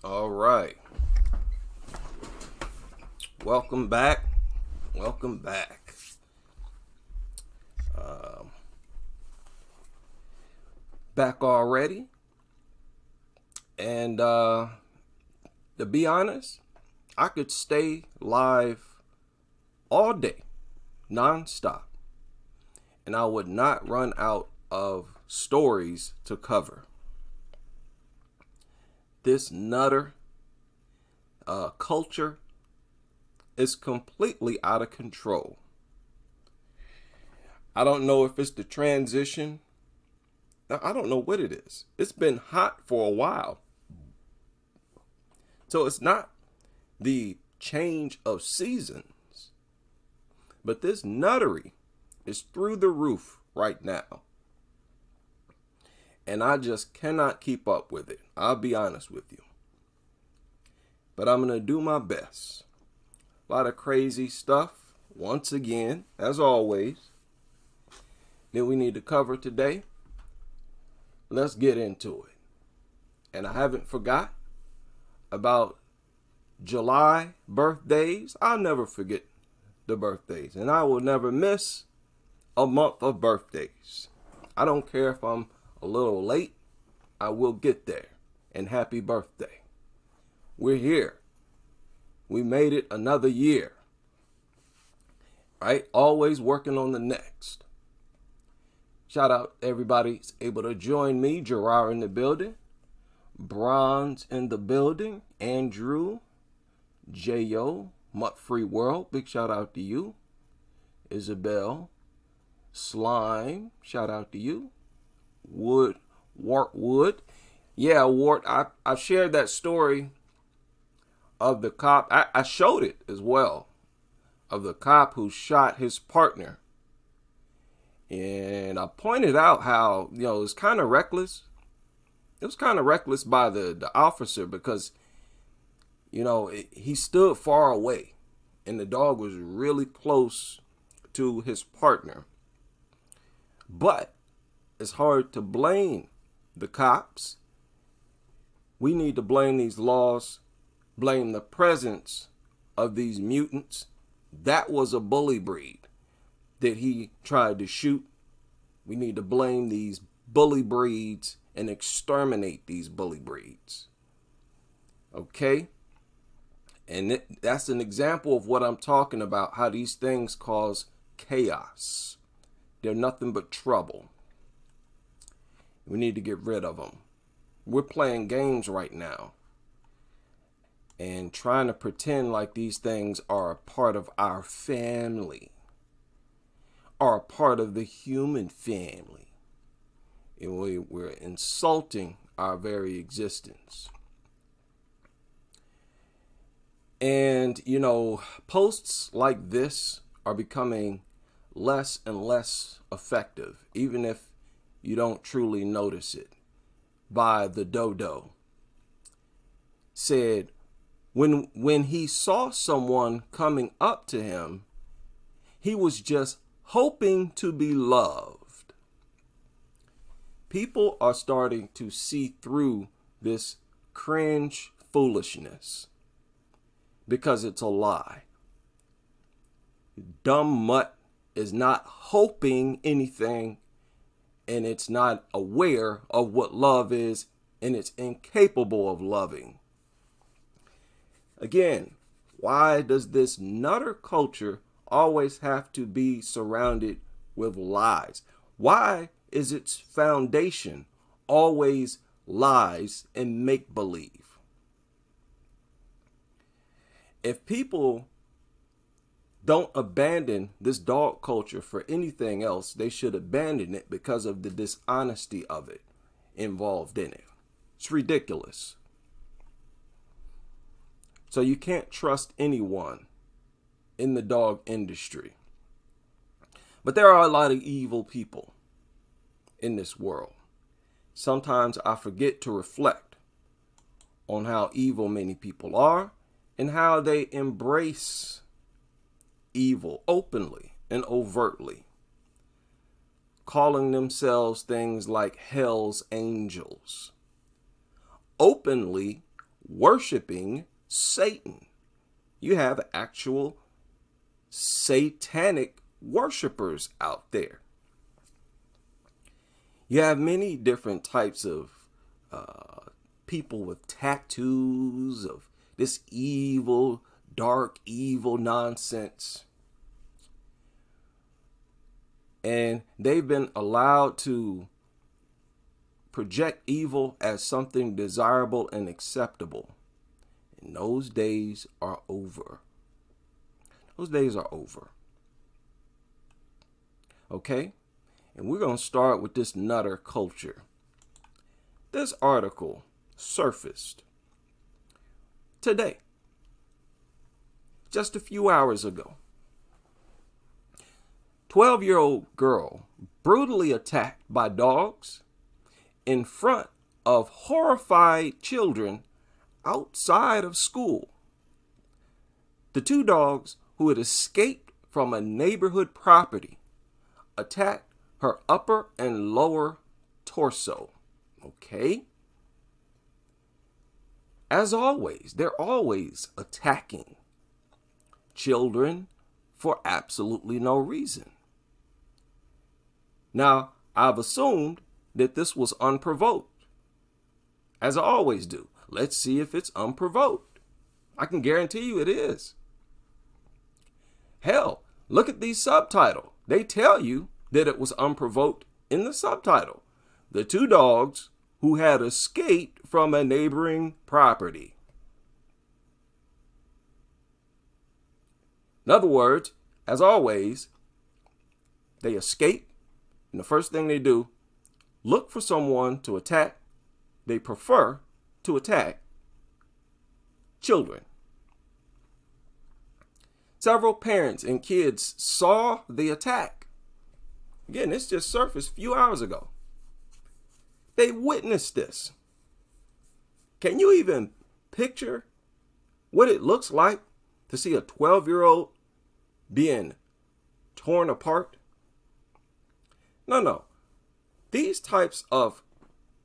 All right. Welcome back. Welcome back. Um, Back already. And to be honest, I could stay live all day, nonstop, and I would not run out of stories to cover. This nutter culture is completely out of control. I don't know if it's the transition. I don't know what it is. It's been hot for a while. So it's not the change of seasons, but this nuttery is through the roof right now. And I just cannot keep up with it. I'll be honest with you. But I'm going to do my best. A lot of crazy stuff, once again, as always, that we need to cover today. Let's get into it. And I haven't forgot about July birthdays. I'll never forget the birthdays. And I will never miss a month of birthdays. I don't care if I'm a little late. I will get there. And happy birthday. We're here. We made it another year. Right? Always working on the next. Shout out everybody able to join me. Gerard in the building. Bronze in the building. Andrew. J.O. Mutt Free World. Big shout out to you. Isabel. Slime. Shout out to you. Wart. Yeah, Wart. I shared that story of the cop. I showed it as well. Of the cop who shot his partner. And I pointed out how, it was kind of reckless. It was kind of reckless by the officer because, he stood far away. And the dog was really close to his partner. But it's hard to blame the cops. We need to blame these laws, blame the presence of these mutants. That was a bully breed that he tried to shoot. We need to blame these bully breeds and exterminate these bully breeds. Okay? And that's an example of what I'm talking about, how these things cause chaos. They're nothing but trouble. We need to get rid of them. We're playing games right now and trying to pretend like these things are a part of our family, are a part of the human family. And we're insulting our very existence. And, posts like this are becoming less and less effective, even if you don't truly notice it. By the dodo said when he saw someone coming up to him, he was just hoping to be loved. People are starting to see through this cringe foolishness because it's a lie. Dumb mutt is not hoping anything, and it's not aware of what love is, and it's incapable of loving. Again, why does this nutter culture always have to be surrounded with lies? Why is its foundation always lies and make-believe? If people don't abandon this dog culture for anything else, they should abandon it because of the dishonesty of it involved in it. It's ridiculous. So you can't trust anyone in the dog industry. But there are a lot of evil people in this world. Sometimes I forget to reflect on how evil many people are and how they embrace evil openly and overtly, calling themselves things like Hell's Angels, openly worshiping Satan. You have actual satanic worshipers out there. You have many different types of people with tattoos of this evil, dark, evil nonsense. And they've been allowed to project evil as something desirable and acceptable. And those days are over. Those days are over. Okay? And we're going to start with this nutter culture. This article surfaced today, just a few hours ago. 12-year-old girl brutally attacked by dogs in front of horrified children outside of school. The two dogs who had escaped from a neighborhood property attacked her upper and lower torso. Okay? As always, they're always attacking children for absolutely no reason. Now, I've assumed that this was unprovoked, as I always do. Let's see if it's unprovoked. I can guarantee you it is. Hell, look at the subtitle. They tell you that it was unprovoked in the subtitle. The two dogs who had escaped from a neighboring property. In other words, as always, they escape, and the first thing they do, look for someone to attack. They prefer to attack children. Several parents and kids saw the attack. Again, this just surfaced a few hours ago. They witnessed this. Can you even picture what it looks like to see a 12-year-old being torn apart? No. These types of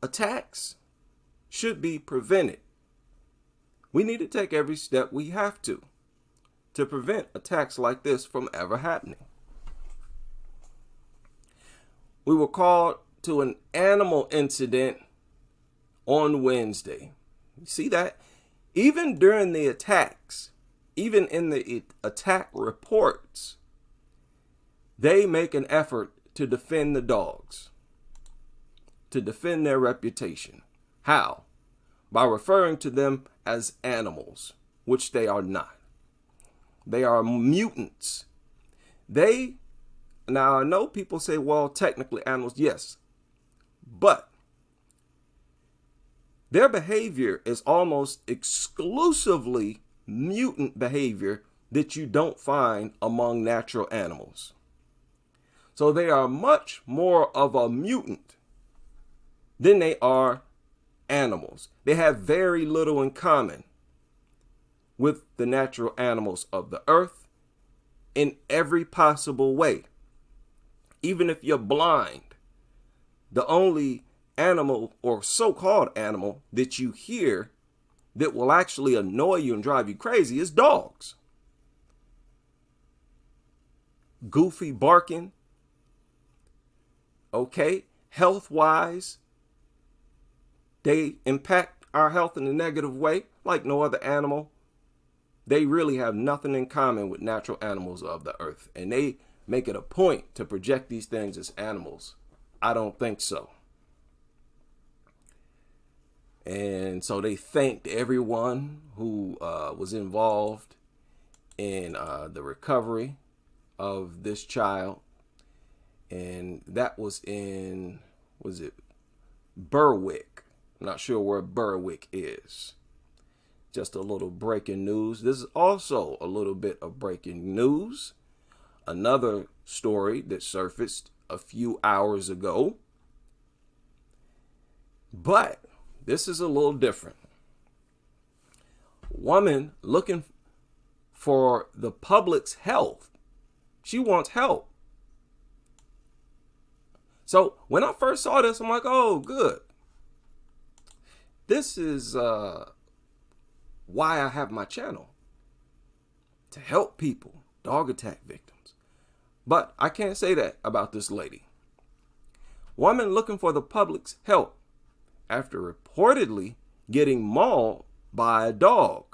attacks should be prevented. We need to take every step we have to prevent attacks like this from ever happening. We were called to an animal incident on Wednesday. You see that? Even during the attacks, even in the attack reports, they make an effort to defend the dogs, to defend their reputation. How? By referring to them as animals, which they are not. They are mutants. Now I know people say, well, technically animals, yes, but their behavior is almost exclusively mutant behavior that you don't find among natural animals. So they are much more of a mutant than they are animals. They have very little in common with the natural animals of the earth in every possible way. Even if you're blind, the only animal or so-called animal that you hear that will actually annoy you and drive you crazy is dogs. Goofy barking. Okay, health-wise, they impact our health in a negative way like no other animal. They really have nothing in common with natural animals of the earth, and they make it a point to project these things as animals. I don't think so. And so they thanked everyone who was involved in the recovery of this child. And that was in, was it Berwick? I'm not sure where Berwick is. Just a little breaking news. This is also a little bit of breaking news. Another story that surfaced a few hours ago. But this is a little different. Woman looking for the public's health. She wants help. So when I first saw this, I'm like, oh, good. This is why I have my channel, to help people, dog attack victims. But I can't say that about this lady. Woman looking for the public's help after reportedly getting mauled by a dog.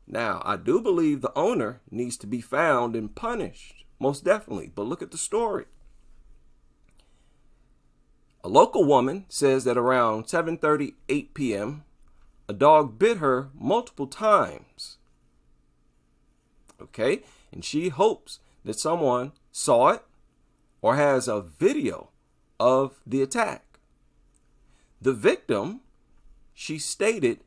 Now, I do believe the owner needs to be found and punished, most definitely. But look at the story. A local woman says that around 7:30, 8 p.m., a dog bit her multiple times. Okay, and she hopes that someone saw it or has a video of the attack. The victim, she stated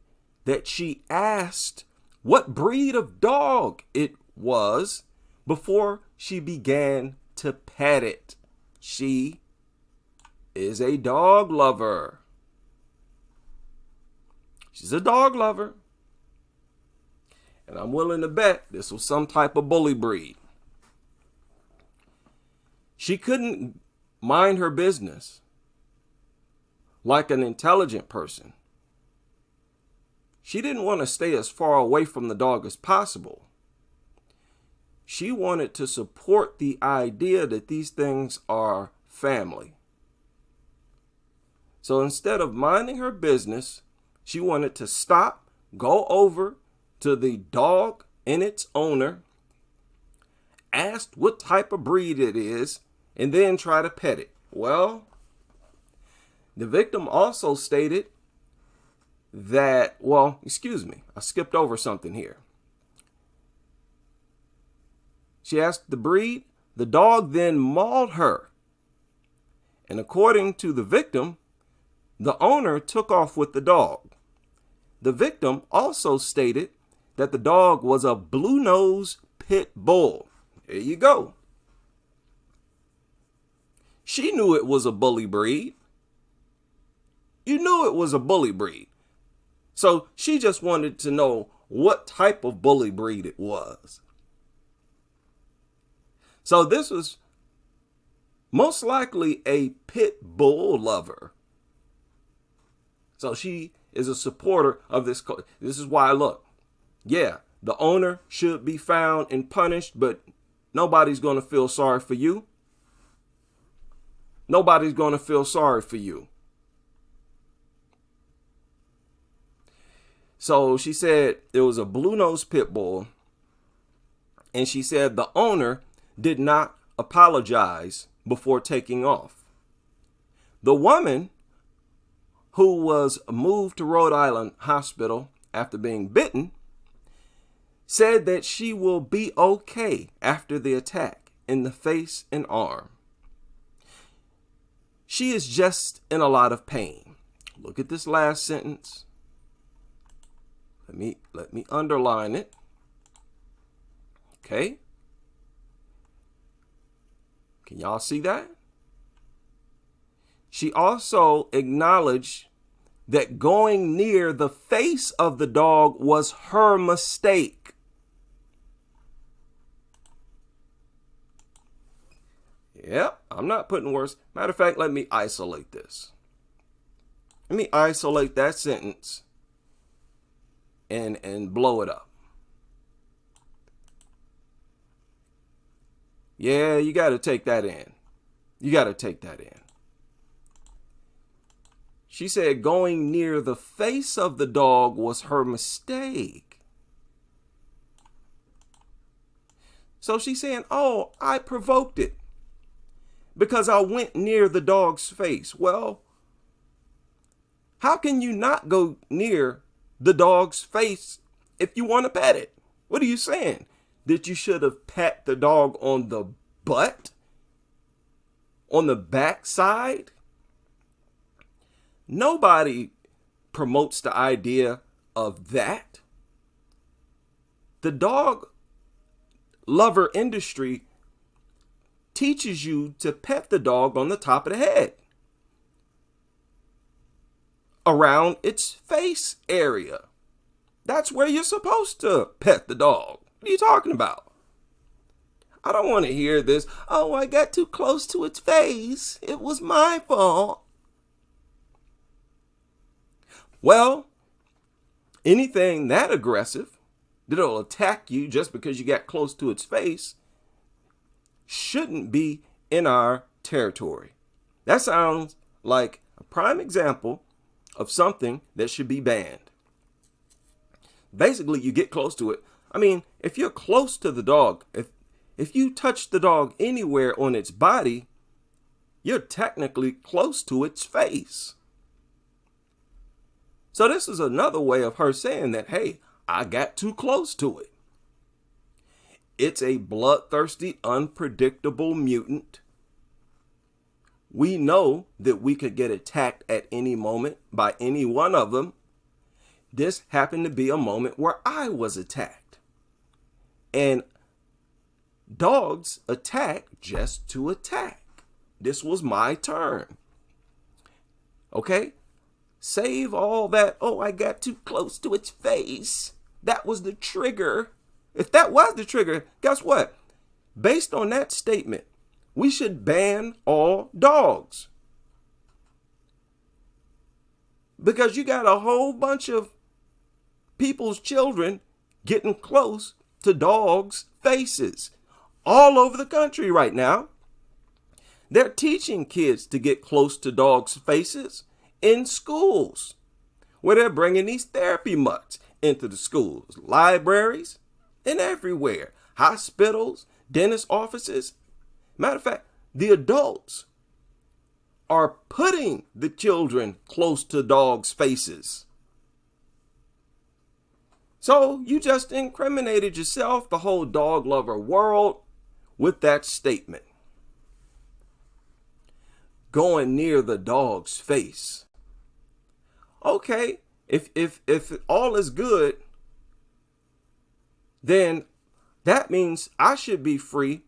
that she asked what breed of dog it was before she began to pet it. She is a dog lover. She's a dog lover. And I'm willing to bet this was some type of bully breed. She couldn't mind her business like an intelligent person. She didn't want to stay as far away from the dog as possible. She wanted to support the idea that these things are family. So instead of minding her business, she wanted to stop, go over to the dog and its owner, asked what type of breed it is, and then try to pet it. Well, the victim also stated that, well, excuse me, I skipped over something here. She asked the breed. The dog then mauled her. And according to the victim, the owner took off with the dog. The victim also stated that the dog was a blue-nosed pit bull. There you go. She knew it was a bully breed. You knew it was a bully breed. So she just wanted to know what type of bully breed it was. So this was most likely a pit bull lover. So she is a supporter of this. This is why, look, yeah, the owner should be found and punished, but nobody's going to feel sorry for you. Nobody's going to feel sorry for you. So she said it was a blue-nosed pit bull, and she said the owner did not apologize before taking off. The woman, who was moved to Rhode Island Hospital after being bitten, said that she will be okay after the attack in the face and arm. She is just in a lot of pain. Look at this last sentence. Let me underline it. Okay. Can y'all see that? She also acknowledged that going near the face of the dog was her mistake. Yep, I'm not putting words. Matter of fact, let me isolate this. Let me isolate that sentence and blow it up. Yeah, you got to take that in. You got to take that in. She said going near the face of the dog was her mistake. So she's saying, oh, I provoked it because I went near the dog's face. Well, how can you not go near the dog's face if you want to pet it? What are you saying? That you should have pat the dog on the butt? On the backside? Nobody promotes the idea of that. The dog lover industry teaches you to pet the dog on the top of the head, around its face area. That's where you're supposed to pet the dog. What are you talking about? I don't want to hear this. Oh, I got too close to its face. It was my fault. Well, Anything that aggressive that'll attack you just because you got close to its face shouldn't be in our territory. That sounds like a prime example of something that should be banned. Basically, you get close to it. I mean, if you're close to the dog, if you touch the dog anywhere on its body, you're technically close to its face. So this is another way of her saying that, hey, I got too close to it. It's a bloodthirsty, unpredictable mutant. We know that we could get attacked at any moment by any one of them. This happened to be a moment where I was attacked. And dogs attack just to attack. This was my turn. Okay? Save all that, oh, I got too close to its face. That was the trigger. If that was the trigger, guess what? Based on that statement, we should ban all dogs. Because you got a whole bunch of people's children getting close to dogs' faces all over the country right now. They're teaching kids to get close to dogs' faces in schools, where they're bringing these therapy mutts into the schools, libraries, and everywhere. Hospitals, dentist offices. Matter of fact, the adults are putting the children close to dogs' faces. So you just incriminated yourself, the whole dog lover world, with that statement. Going near the dog's face. Okay, if all is good, then that means I should be free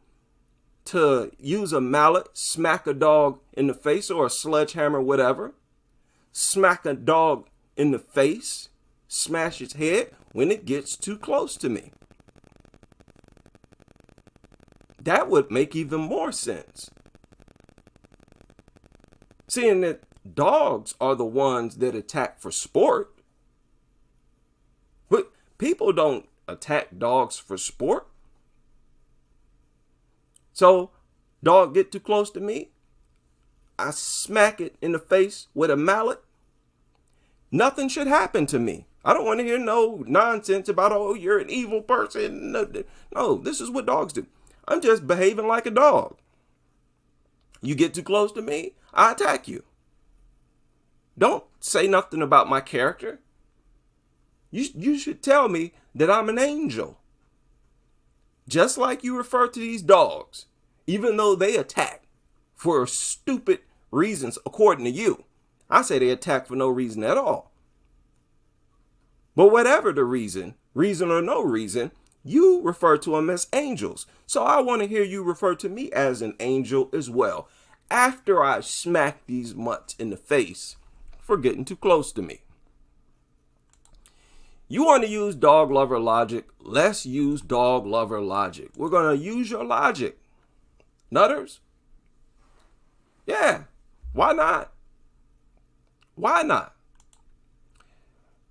to use a mallet, smack a dog in the face, or a sledgehammer, whatever. Smack a dog in the face, smash its head when it gets too close to me. That would make even more sense. Seeing that dogs are the ones that attack for sport. But people don't attack dogs for sport. So, dog get too close to me, I smack it in the face with a mallet. Nothing should happen to me. I don't want to hear no nonsense about, oh, you're an evil person. No, this is what dogs do. I'm just behaving like a dog. You get too close to me, I attack you. Don't say nothing about my character. You should tell me that I'm an angel. Just like you refer to these dogs, even though they attack for stupid reasons according to you. I say they attack for no reason at all. But whatever the reason or no reason, you refer to them as angels. So I want to hear you refer to me as an angel as well, after I smack these mutts in the face for getting too close to me. You want to use dog lover logic? Let's use dog lover logic. We're going to use your logic. Nutters? Yeah, why not? Why not?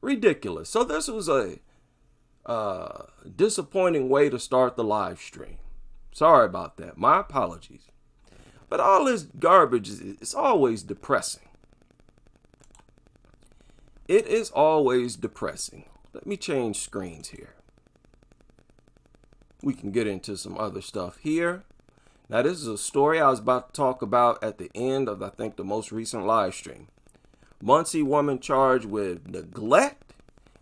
Ridiculous. So this was a disappointing way to start the live stream. Sorry about that. My apologies. But all this garbage is always depressing. It is always depressing. Let me change screens here. We can get into some other stuff here. Now, this is a story I was about to talk about at the end of, I think, the most recent live stream. Muncie woman charged with neglect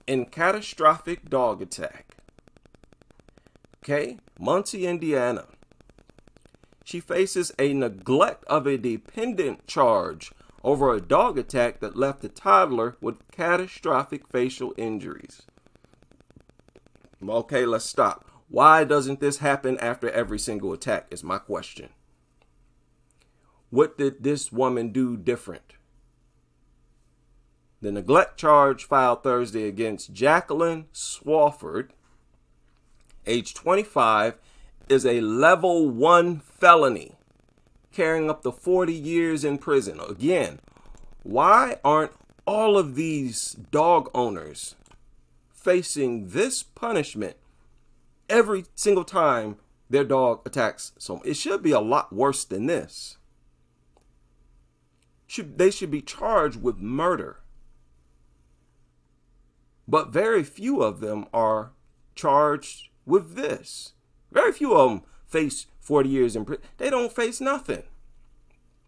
and catastrophic dog attack. Okay, Muncie, Indiana. She faces a neglect of a dependent charge over a dog attack that left a toddler with catastrophic facial injuries. Okay, let's stop. Why doesn't this happen after every single attack is my question. What did this woman do different? The neglect charge filed Thursday against Jacqueline Swafford, age 25, is a level 1 felony, carrying up to 40 years in prison. Again, why aren't all of these dog owners facing this punishment every single time their dog attacks someone. It should be a lot worse than this. They should be charged with murder. But very few of them are charged with this. Very few of them face 40 years in prison. They don't face nothing.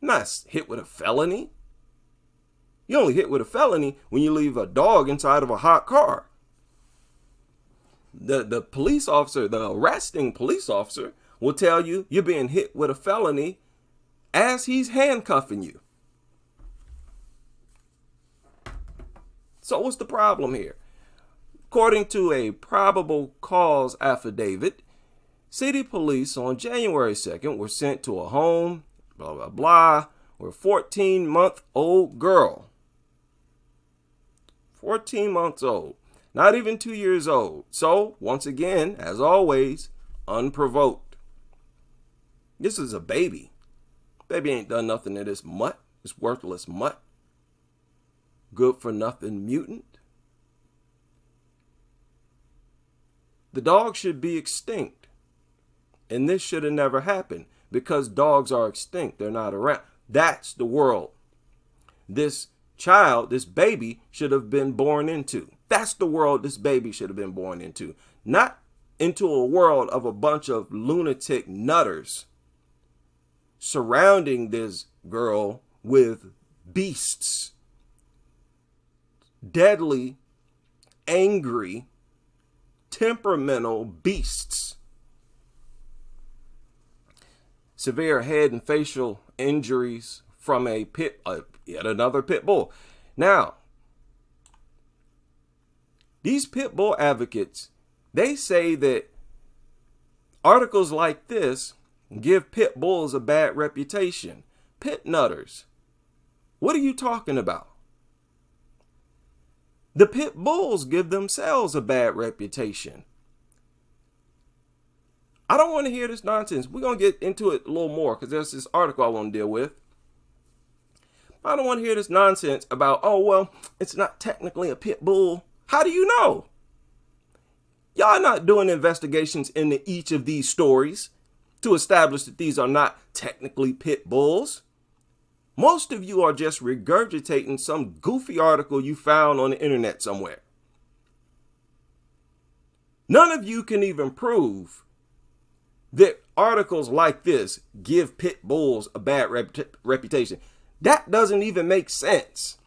Not hit with a felony. You only hit with a felony when you leave a dog inside of a hot car. The police officer, the arresting police officer, will tell you you're being hit with a felony as he's handcuffing you. So what's the problem here? According to a probable cause affidavit, city police on January 2nd were sent to a home, blah, blah, blah, where a 14-month-old girl, 14 months old, not even 2 years old. So, once again, as always, unprovoked. This is a baby. Baby ain't done nothing to this mutt, this worthless mutt. Good for nothing mutant. The dog should be extinct. And this should have never happened because dogs are extinct. They're not around. That's the world this child, this baby, should have been born into. That's the world this baby should have been born into. Not into a world of a bunch of lunatic nutters surrounding this girl with beasts. Deadly, angry, temperamental beasts. Severe head and facial injuries from yet another pit bull. Now, these pit bull advocates, they say that articles like this give pit bulls a bad reputation. Pit nutters. What are you talking about? The pit bulls give themselves a bad reputation. I don't want to hear this nonsense. We're going to get into it a little more because there's this article I want to deal with. I don't want to hear this nonsense about, oh, well, it's not technically a pit bull. How do you know? Y'all not doing investigations into each of these stories to establish that these are not technically pit bulls. Most of you are just regurgitating some goofy article you found on the internet somewhere. None of you can even prove that articles like this give pit bulls a bad reputation. That doesn't even make sense.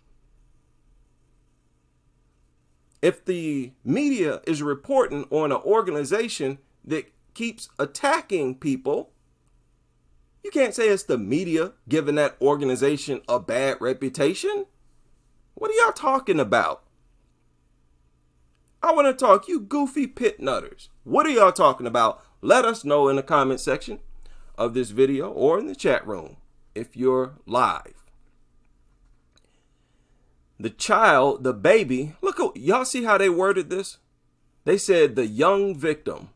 If the media is reporting on an organization that keeps attacking people, you can't say it's the media giving that organization a bad reputation. What are y'all talking about? I want to talk, you goofy pit nutters. What are y'all talking about? Let us know in the comment section of this video or in the chat room if you're live. The child, the baby, look, y'all see how they worded this? They said the young victim.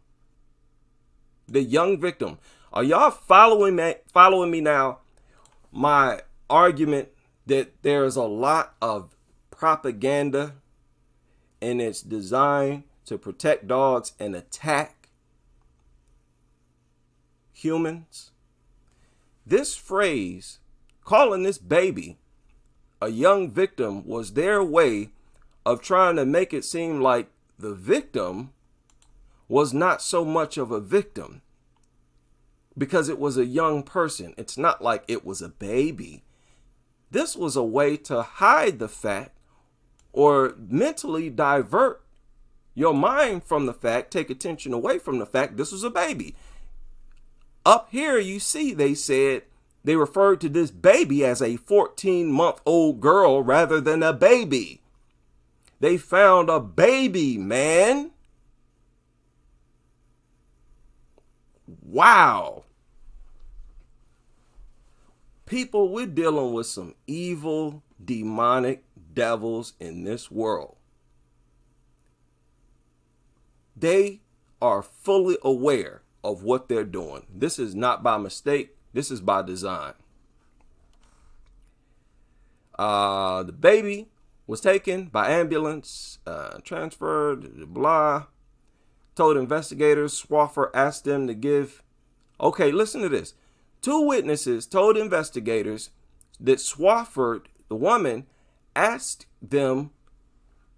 The young victim. Are y'all following me now? My argument that there's a lot of propaganda and it's designed to protect dogs and attack humans. This phrase, calling this baby a young victim, was their way of trying to make it seem like the victim was not so much of a victim because it was a young person. It's not like it was a baby. This was a way to hide the fact or mentally divert your mind from the fact, take attention away from the fact this was a baby. Up here, you see, they said they referred to this baby as a 14-month-old girl rather than a baby. They found a baby, man. Wow. People, we're dealing with some evil, demonic devils in this world. They are fully aware of what they're doing. This is not by mistake. This is by design. The baby was taken by ambulance, transferred, blah. Told investigators, Swaffer asked them to give. Okay, listen to this. 2 witnesses told investigators that Swafford, the woman, asked them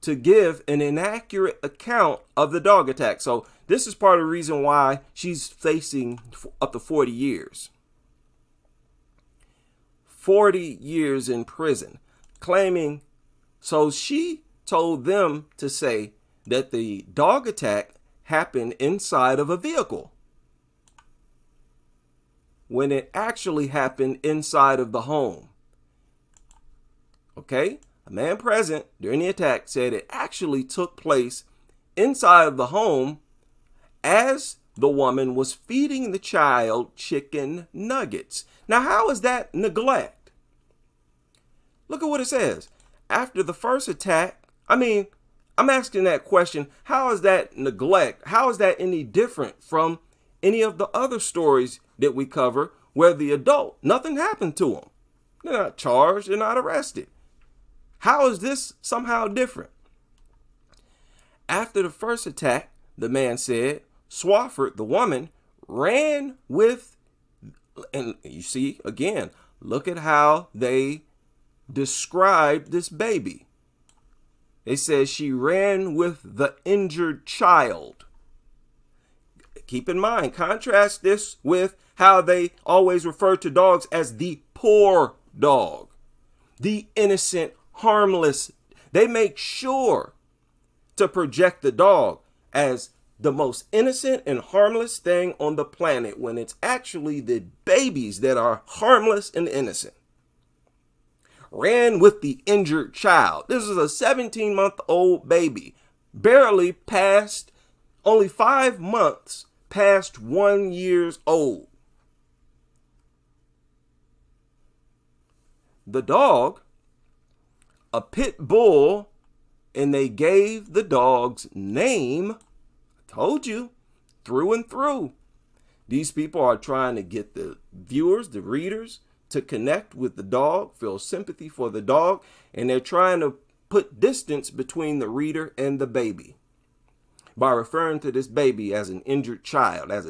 to give an inaccurate account of the dog attack. So this is part of the reason why she's facing up to 40 years. 40 years in prison, claiming. So she told them to say that the dog attack happened inside of a vehicle, when it actually happened inside of the home. Okay? A man present during the attack said it actually took place inside of the home as the woman was feeding the child chicken nuggets. Now, how is that neglect? Look at what it says. After the first attack, I'm asking that question. How is that neglect? How is that any different from any of the other stories that we cover where the adult, nothing happened to them? They're not charged. They're not arrested. How is this somehow different? After the first attack, the man said, Swafford, the woman, ran with, and you see, again, look at how they described this baby. They said she ran with the injured child. Keep in mind, contrast this with how they always refer to dogs as the poor dog, the innocent, harmless. They make sure to project the dog as the most innocent and harmless thing on the planet, when it's actually the babies that are harmless and innocent. Ran with the injured child. This is a 17-month-old baby, barely past, only 5 months past 1 year old. The dog, a pit bull, and they gave the dog's name. I told you, through and through. These people are trying to get the viewers, the readers, to connect with the dog, feel sympathy for the dog, and they're trying to put distance between the reader and the baby by referring to this baby as an injured child, as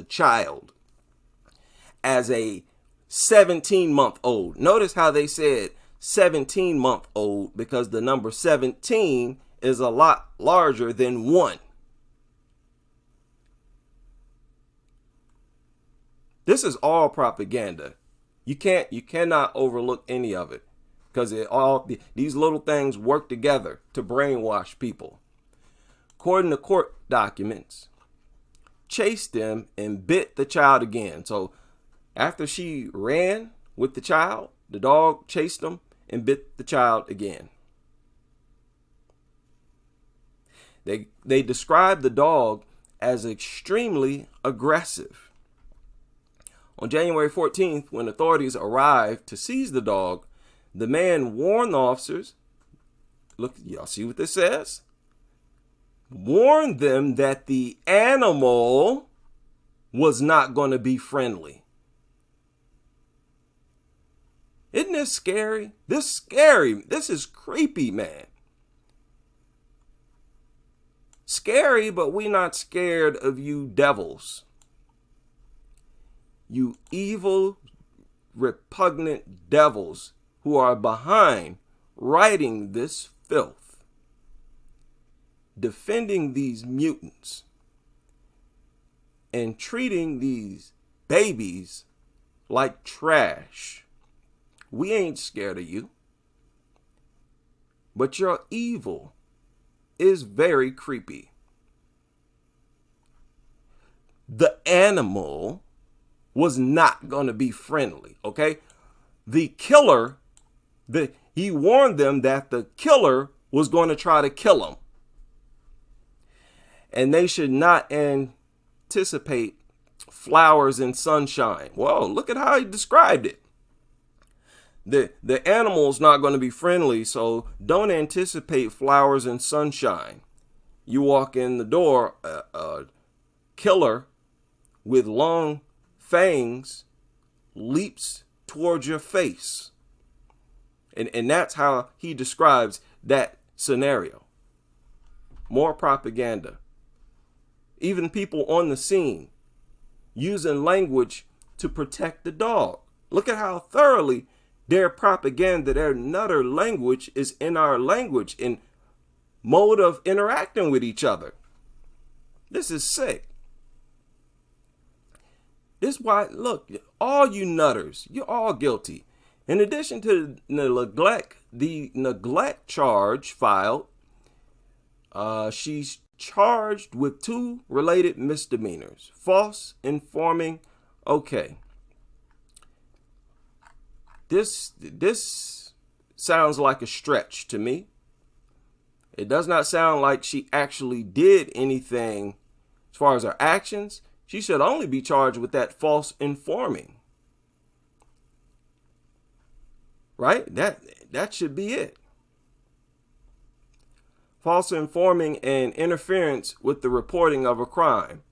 a 17-month-old. Notice how they said 17-month-old, because the number 17 is a lot larger than 1. This is all propaganda. You cannot overlook any of it, because these little things work together to brainwash people. According to court documents, chased them and bit the child again. So after she ran with the child, the dog chased them and bit the child again. They described the dog as extremely aggressive. On January 14th, when authorities arrived to seize the dog, the man warned the officers, look, y'all see what this says? Warned them that the animal was not going to be friendly. Isn't this scary? This is scary. This is creepy, man. Scary, but we not scared of you devils. You evil, repugnant devils who are behind writing this filth, defending these mutants, and treating these babies like trash. We ain't scared of you, but your evil is very creepy. The animal was not going to be friendly, okay? The killer, he warned them that the killer was going to try to kill him. And they should not anticipate flowers and sunshine. Well, look at how he described it. The animal's not going to be friendly, so don't anticipate flowers and sunshine. You walk in the door, a killer with long fangs leaps towards your face. And that's how he describes that scenario. More propaganda. Even people on the scene using language to protect the dog. Look at how thoroughly their propaganda, their nutter language is in our language, in mode of interacting with each other. This is sick. This is why, look, all you nutters, you're all guilty. In addition to the neglect charge filed, she's charged with 2 related misdemeanors. False informing. Okay. This sounds like a stretch to me. It does not sound like she actually did anything as far as her actions. She should only be charged with that false informing. Right? That should be it. False informing and interference with the reporting of a crime.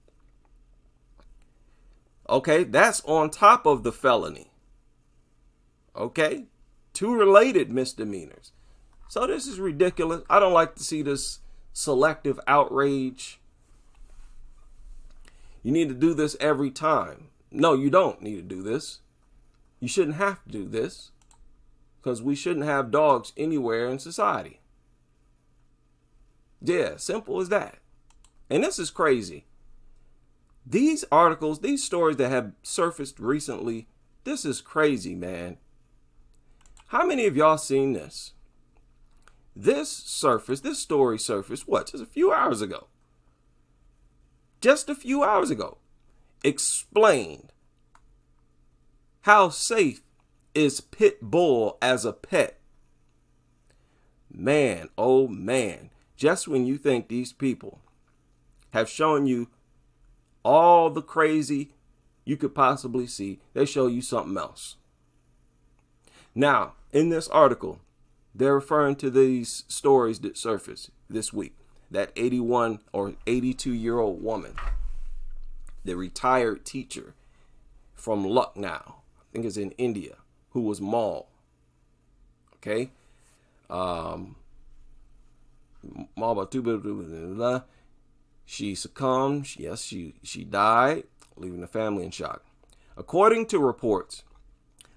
Okay, that's on top of the felony. Okay, 2 related misdemeanors. So this is ridiculous. I don't like to see this selective outrage. You need to do this every time. No, you don't need to do this. You shouldn't have to do this, because we shouldn't have dogs anywhere in society. Yeah, simple as that. And this is crazy. These articles, these stories that have surfaced recently, this is crazy, man. How many of y'all seen this? This story surfaced, what, just a few hours ago? Just a few hours ago. Explained how safe is pit bull as a pet. Man, oh man. Just when you think these people have shown you all the crazy you could possibly see, they show you something else. Now, in this article, they're referring to these stories that surfaced this week. That 81 or 82-year-old woman, the retired teacher from Lucknow, I think it's in India, who was mauled. Okay? She succumbed. Yes, she died, leaving the family in shock. According to reports,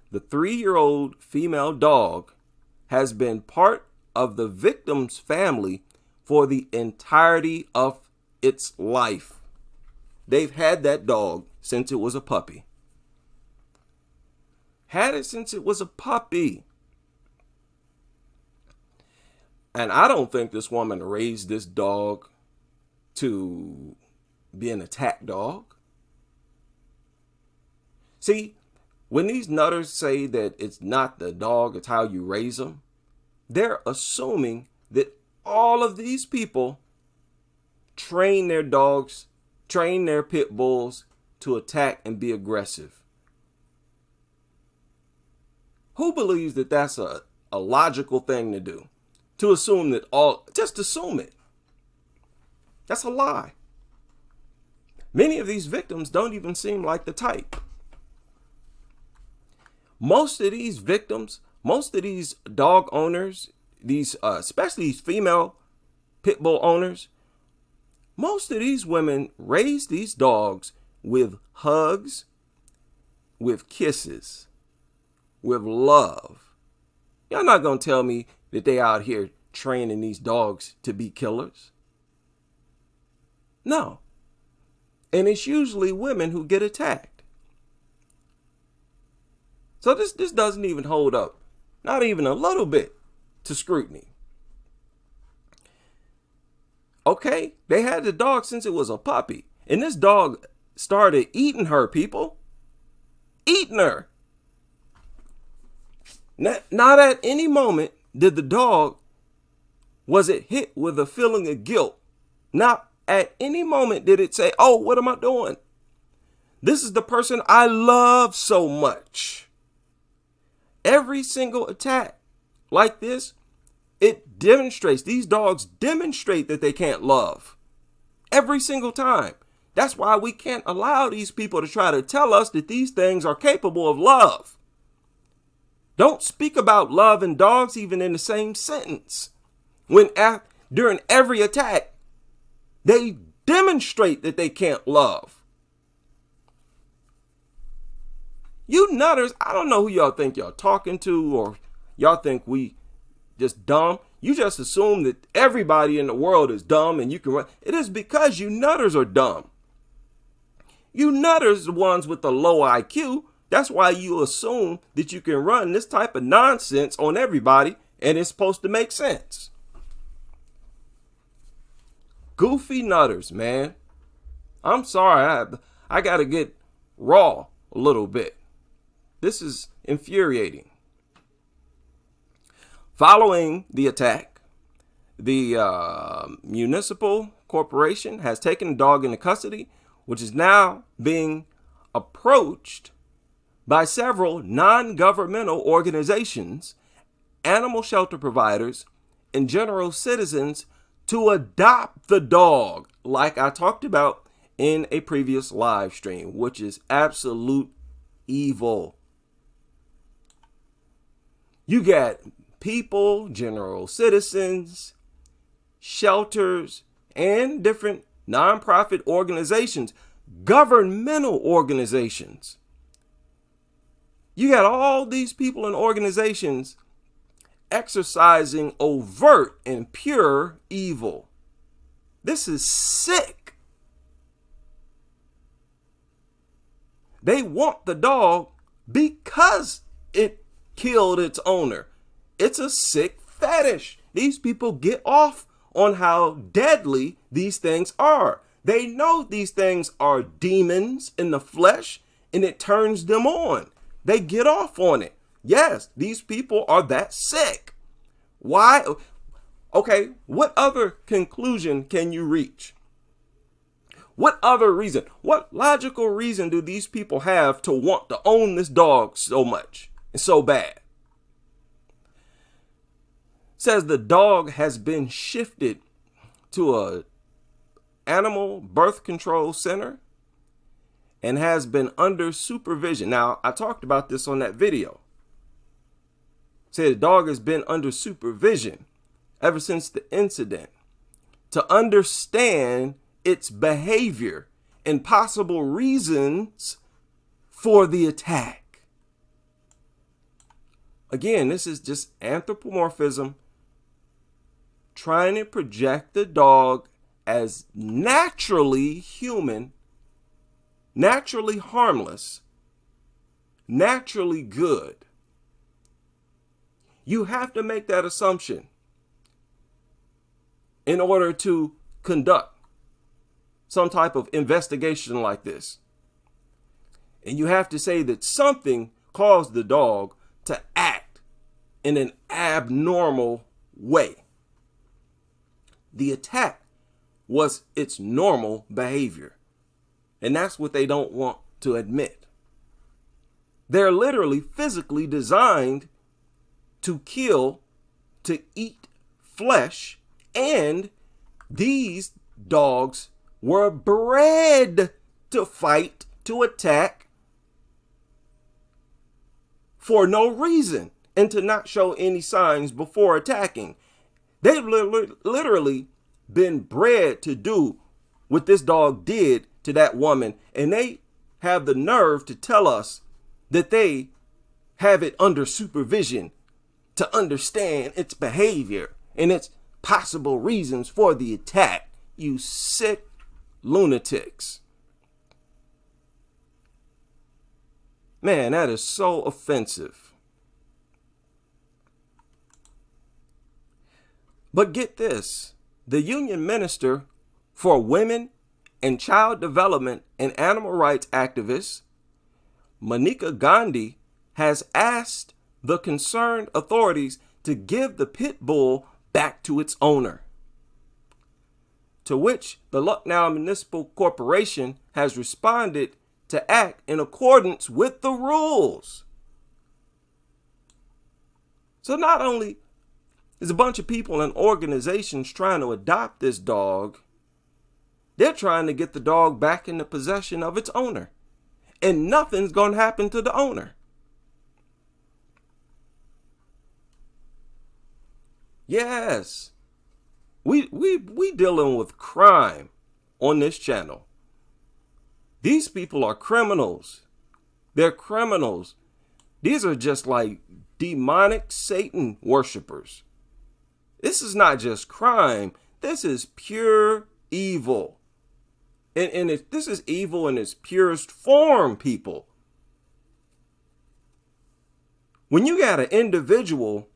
the 3-year-old female dog has been part of the victim's family for the entirety of its life. They've had that dog since it was a puppy. Had it since it was a puppy. And I don't think this woman raised this dog to be an attack dog. See, when these nutters say that it's not the dog, it's how you raise them, they're assuming that all of these people train their dogs, train their pit bulls to attack and be aggressive. Who believes that that's a logical thing to do? To assume that just assume it. That's a lie. Many of these victims don't even seem like the type. Most of these victims, most of these dog owners, especially these female pit bull owners, most of these women raise these dogs with hugs, with kisses, with love. Y'all not gonna tell me that they out here training these dogs to be killers. No. And it's usually women who get attacked. So this doesn't even hold up, not even a little bit, to scrutiny. Okay, they had the dog since it was a puppy. And this dog started eating her, people. Eating her. Not at any moment did the dog, was it hit with a feeling of guilt. Not at any moment did it say, oh, what am I doing? This is the person I love so much. Every single attack like this, it demonstrates, these dogs demonstrate that they can't love. Every single time. That's why we can't allow these people to try to tell us that these things are capable of love. Don't speak about love and dogs even in the same sentence. when during every attack, they demonstrate that they can't love. You nutters, I don't know who y'all think y'all talking to, or y'all think we just dumb. You just assume that everybody in the world is dumb and you can run. It is because you nutters are dumb. You nutters, the ones with the low IQ, that's why you assume that you can run this type of nonsense on everybody and it's supposed to make sense. Goofy nutters, man. I'm sorry, I gotta get raw a little bit. This is infuriating. Following the attack, the municipal corporation has taken the dog into custody, which is now being approached by several non-governmental organizations, animal shelter providers, and general citizens to adopt the dog, like I talked about in a previous live stream, which is absolute evil. You got people, general citizens, shelters, and different nonprofit organizations, governmental organizations. You got all these people and organizations exercising overt and pure evil. This is sick. They want the dog because it killed its owner. It's a sick fetish. These people get off on how deadly these things are. They know these things are demons in the flesh and it turns them on. They get off on it. Yes, these people are that sick. Why? Okay, what other conclusion can you reach? What other reason? What logical reason do these people have to want to own this dog so much and so bad? Says the dog has been shifted to a animal birth control center and has been under supervision. Now, I talked about this on that video. Said the dog has been under supervision ever since the incident to understand its behavior and possible reasons for the attack. Again, this is just anthropomorphism, trying to project the dog as naturally human, naturally harmless, naturally good. You have to make that assumption in order to conduct some type of investigation like this. And you have to say that something caused the dog to act in an abnormal way. The attack was its normal behavior. And that's what they don't want to admit. They're literally physically designed to kill, to eat flesh, and these dogs were bred to fight, to attack for no reason and to not show any signs before attacking. They've literally been bred to do what this dog did to that woman, and they have the nerve to tell us that they have it under supervision to understand its behavior and its possible reasons for the attack. You sick lunatics. Man, that is so offensive. But get this, the Union Minister for Women and Child Development and Animal Rights activist, Maneka Gandhi, has asked the concerned authorities to give the pit bull back to its owner. To which the Lucknow Municipal Corporation has responded to act in accordance with the rules. So not only is a bunch of people and organizations trying to adopt this dog, they're trying to get the dog back in the possession of its owner. And nothing's going to happen to the owner. Yes, We dealing with crime on this channel. These people are criminals. They're criminals. These are just like demonic Satan worshipers. This is not just crime. This is pure evil. And this is evil in its purest form, people. When you got an individual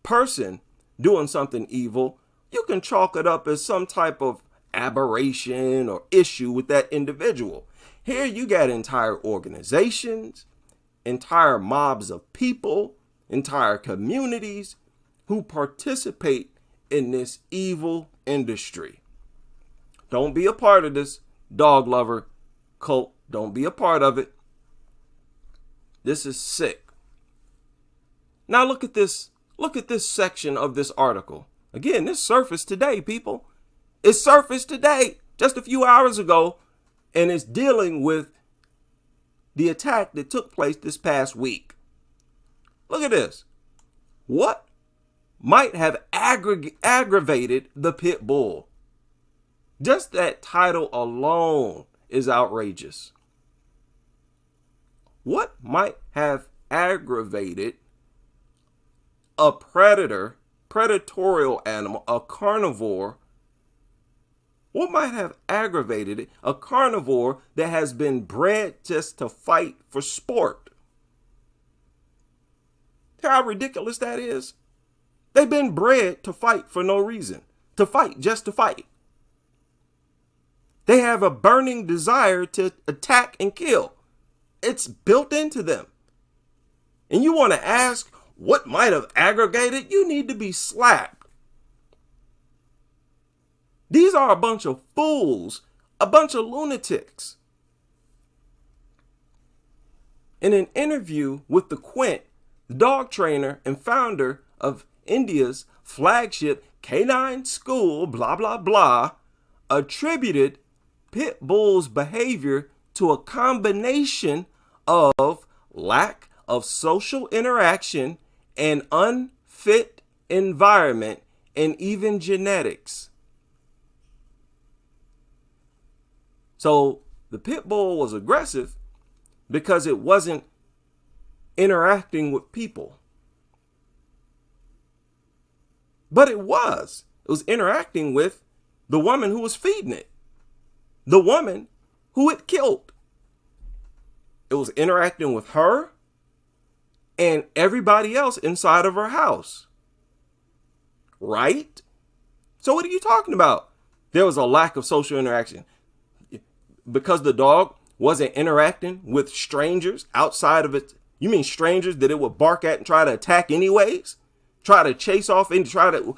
person doing something evil, you can chalk it up as some type of aberration or issue with that individual. Here you got entire organizations, entire mobs of people, entire communities who participate in this evil industry. Don't be a part of this dog lover cult. Don't be a part of it. This is sick. Now look at this. Look at this section of this article. Again, this surfaced today, people. It surfaced today, just a few hours ago, and it's dealing with the attack that took place this past week. Look at this. What might have aggravated the pit bull? Just that title alone is outrageous. What might have aggravated a predatorial animal, a carnivore? What might have aggravated it? A carnivore that has been bred just to fight for sport. How ridiculous that is. They've been bred to fight for no reason. To fight just to fight. They have a burning desire to attack and kill. It's built into them. And you want to ask what might have aggravated? You need to be slapped. These are a bunch of fools, a bunch of lunatics. In an interview with the Quint, the dog trainer and founder of India's flagship canine school, blah, blah, blah, attributed pit bull's behavior to a combination of lack of social interaction and unfit environment and even genetics. So the pit bull was aggressive because it wasn't interacting with people. But it was. It was interacting with the woman who was feeding it. The woman who it killed. It was interacting with her and everybody else inside of her house. Right? So what are you talking about? There was a lack of social interaction. Because the dog wasn't interacting with strangers outside of it. You mean strangers that it would bark at and try to attack anyways? Try to chase off and try to...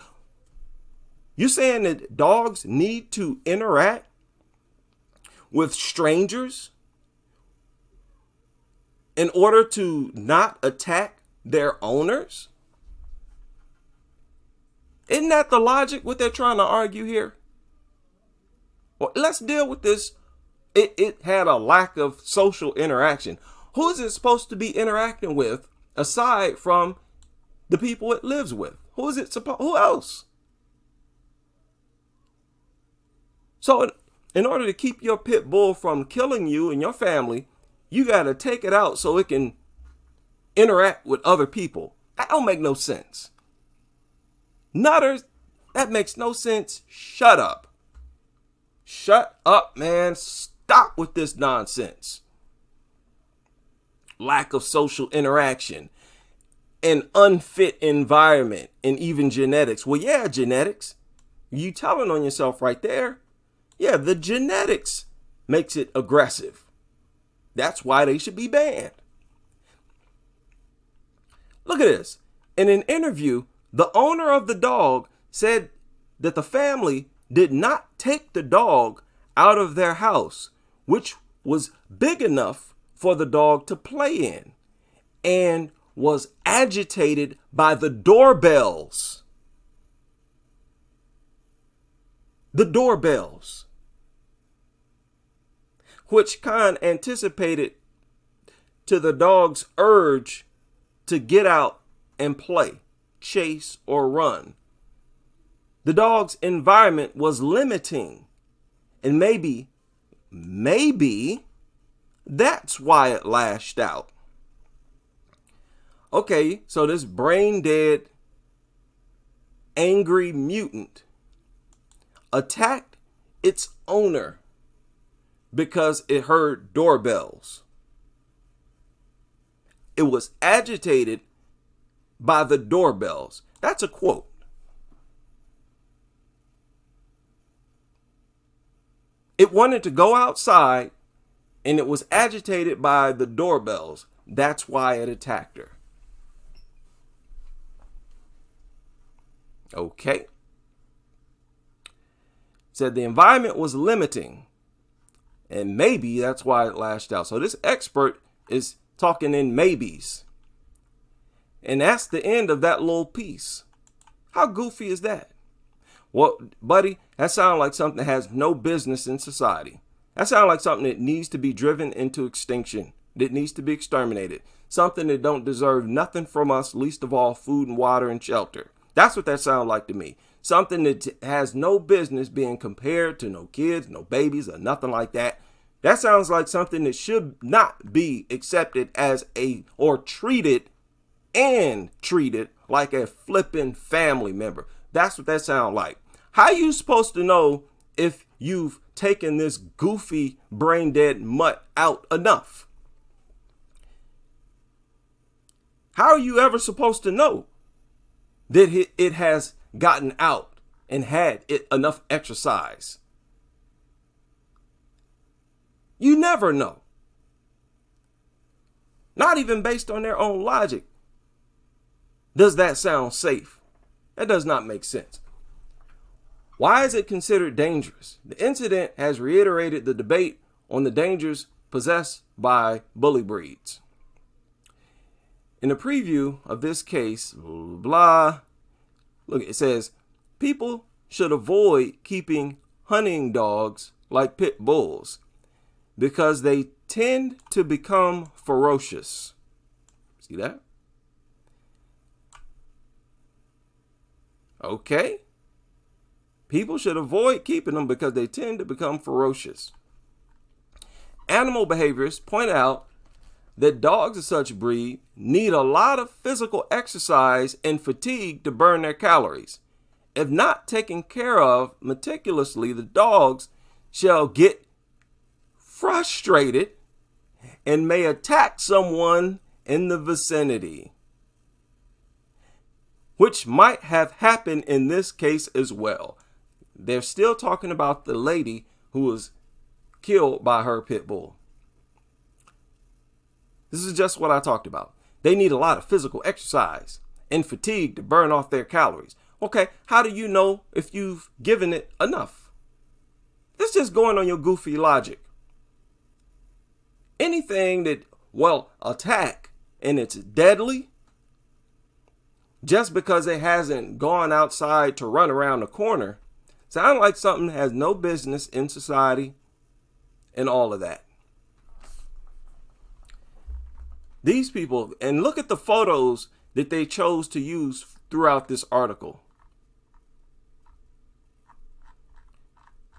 You saying that dogs need to interact with strangers in order to not attack their owners? Isn't that the logic, what they're trying to argue here? Well, let's deal with this. It had a lack of social interaction. Who is it supposed to be interacting with aside from the people it lives with? Who is it supposed? Who else? So in order to keep your pit bull from killing you and your family, you got to take it out so it can interact with other people. That don't make no sense. Nutters, that makes no sense. Shut up. Shut up, man. Stop with this nonsense. Lack of social interaction, an unfit environment, and even genetics. Well, yeah, genetics. You telling on yourself right there. Yeah, the genetics makes it aggressive. That's why they should be banned. Look at this. In an interview, the owner of the dog said that the family did not take the dog out of their house, which was big enough for the dog to play in, and was agitated by the doorbells. The doorbells, which kind of anticipated to the dog's urge to get out and play, chase, or run. The dog's environment was limiting. And maybe that's why it lashed out. Okay, so this brain dead, angry mutant attacked its owner because it heard doorbells. It was agitated by the doorbells. That's a quote. It wanted to go outside and it was agitated by the doorbells. That's why it attacked her. Okay. Said the environment was limiting and maybe that's why it lashed out. So this expert is talking in maybes. And that's the end of that little piece. How goofy is that? Well, buddy, that sounds like something that has no business in society. That sounds like something that needs to be driven into extinction, that needs to be exterminated. Something that don't deserve nothing from us, least of all food and water and shelter. That's what that sounds like to me. Something that has no business being compared to no kids, no babies, or nothing like that. That sounds like something that should not be accepted as or treated like a flipping family member. That's what that sounds like. How are you supposed to know if you've taken this goofy brain dead mutt out enough? How are you ever supposed to know that it has gotten out and had enough exercise? You never know. Not even based on their own logic. Does that sound safe? That does not make sense. Why is it considered dangerous? The incident has reiterated the debate on the dangers possessed by bully breeds. In a preview of this case, blah, look, it says, people should avoid keeping hunting dogs like pit bulls because they tend to become ferocious. See that? Okay. People should avoid keeping them because they tend to become ferocious. Animal behaviorists point out that dogs of such breed need a lot of physical exercise and fatigue to burn their calories. If not taken care of meticulously, the dogs shall get frustrated and may attack someone in the vicinity, which might have happened in this case as well. They're still talking about the lady who was killed by her pit bull. This is just what I talked about. They need a lot of physical exercise and fatigue to burn off their calories. Okay, how do you know if you've given it enough? That's just going on your goofy logic. Anything that will attack and it's deadly, just because it hasn't gone outside to run around the corner, sounds like something that has no business in society and all of that. These people, and look at the photos that they chose to use throughout this article.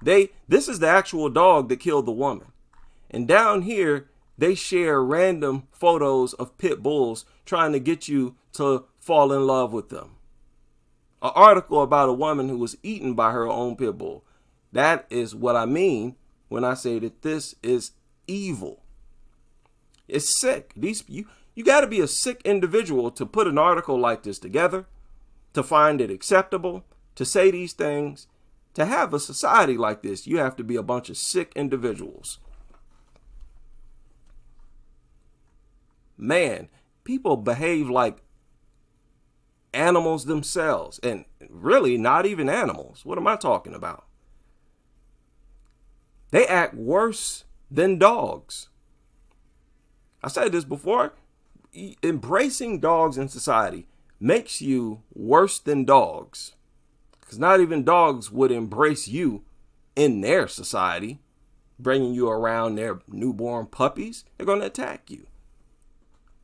This is the actual dog that killed the woman. And down here, they share random photos of pit bulls trying to get you to fall in love with them. An article about a woman who was eaten by her own pit bull. That is what I mean when I say that this is evil. It's sick. You got to be a sick individual to put an article like this together, to find it acceptable, to say these things. To have a society like this, you have to be a bunch of sick individuals. Man, people behave like animals themselves, and really not even animals. What am I talking about? They act worse than dogs. I said this before. Embracing dogs in society makes you worse than dogs. Because not even dogs would embrace you in their society, bringing you around their newborn puppies. They're going to attack you.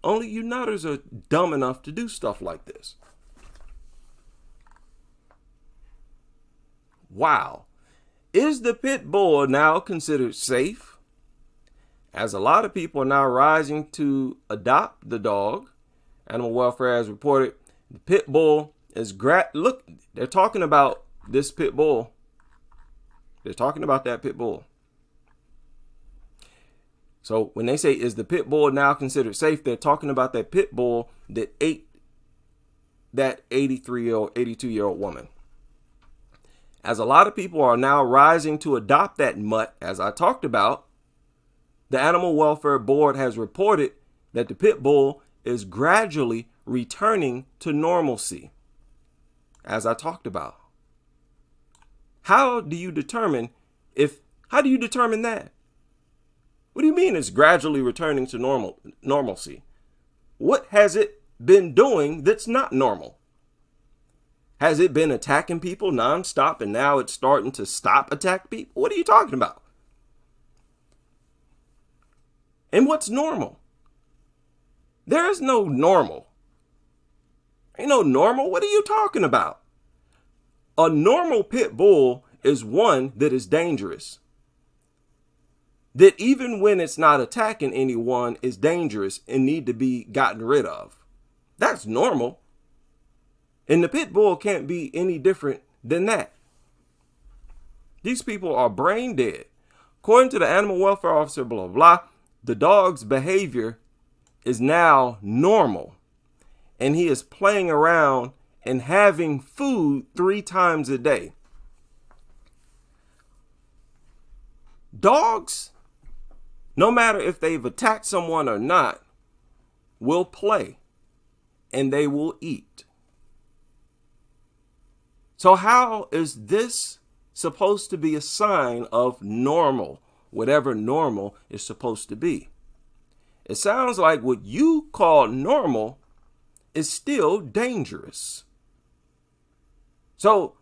Only you nutters are dumb enough to do stuff like this. Wow. Is the pit bull now considered safe? As a lot of people are now rising to adopt the dog, animal welfare has reported the pit bull is look, they're talking about this pit bull. They're talking about that pit bull. So when they say, is the pit bull now considered safe? They're talking about that pit bull that ate that 82-year-old woman. As a lot of people are now rising to adopt that mutt, as I talked about, the Animal Welfare Board has reported that the pit bull is gradually returning to normalcy, as I talked about. How do you determine that? What do you mean it's gradually returning to normalcy? What has it been doing that's not normal? Has it been attacking people nonstop and now it's starting to stop attack people? What are you talking about? And what's normal? There is no normal. Ain't no normal. What are you talking about? A normal pit bull is one that is dangerous. That even when it's not attacking anyone is dangerous and need to be gotten rid of. That's normal. And the pit bull can't be any different than that. These people are brain dead. According to the animal welfare officer, blah, blah, the dog's behavior is now normal. And he is playing around and having food 3 times a day. Dogs, no matter if they've attacked someone or not, will play and they will eat. So how is this supposed to be a sign of normal, whatever normal is supposed to be? It sounds like what you call normal is still dangerous. So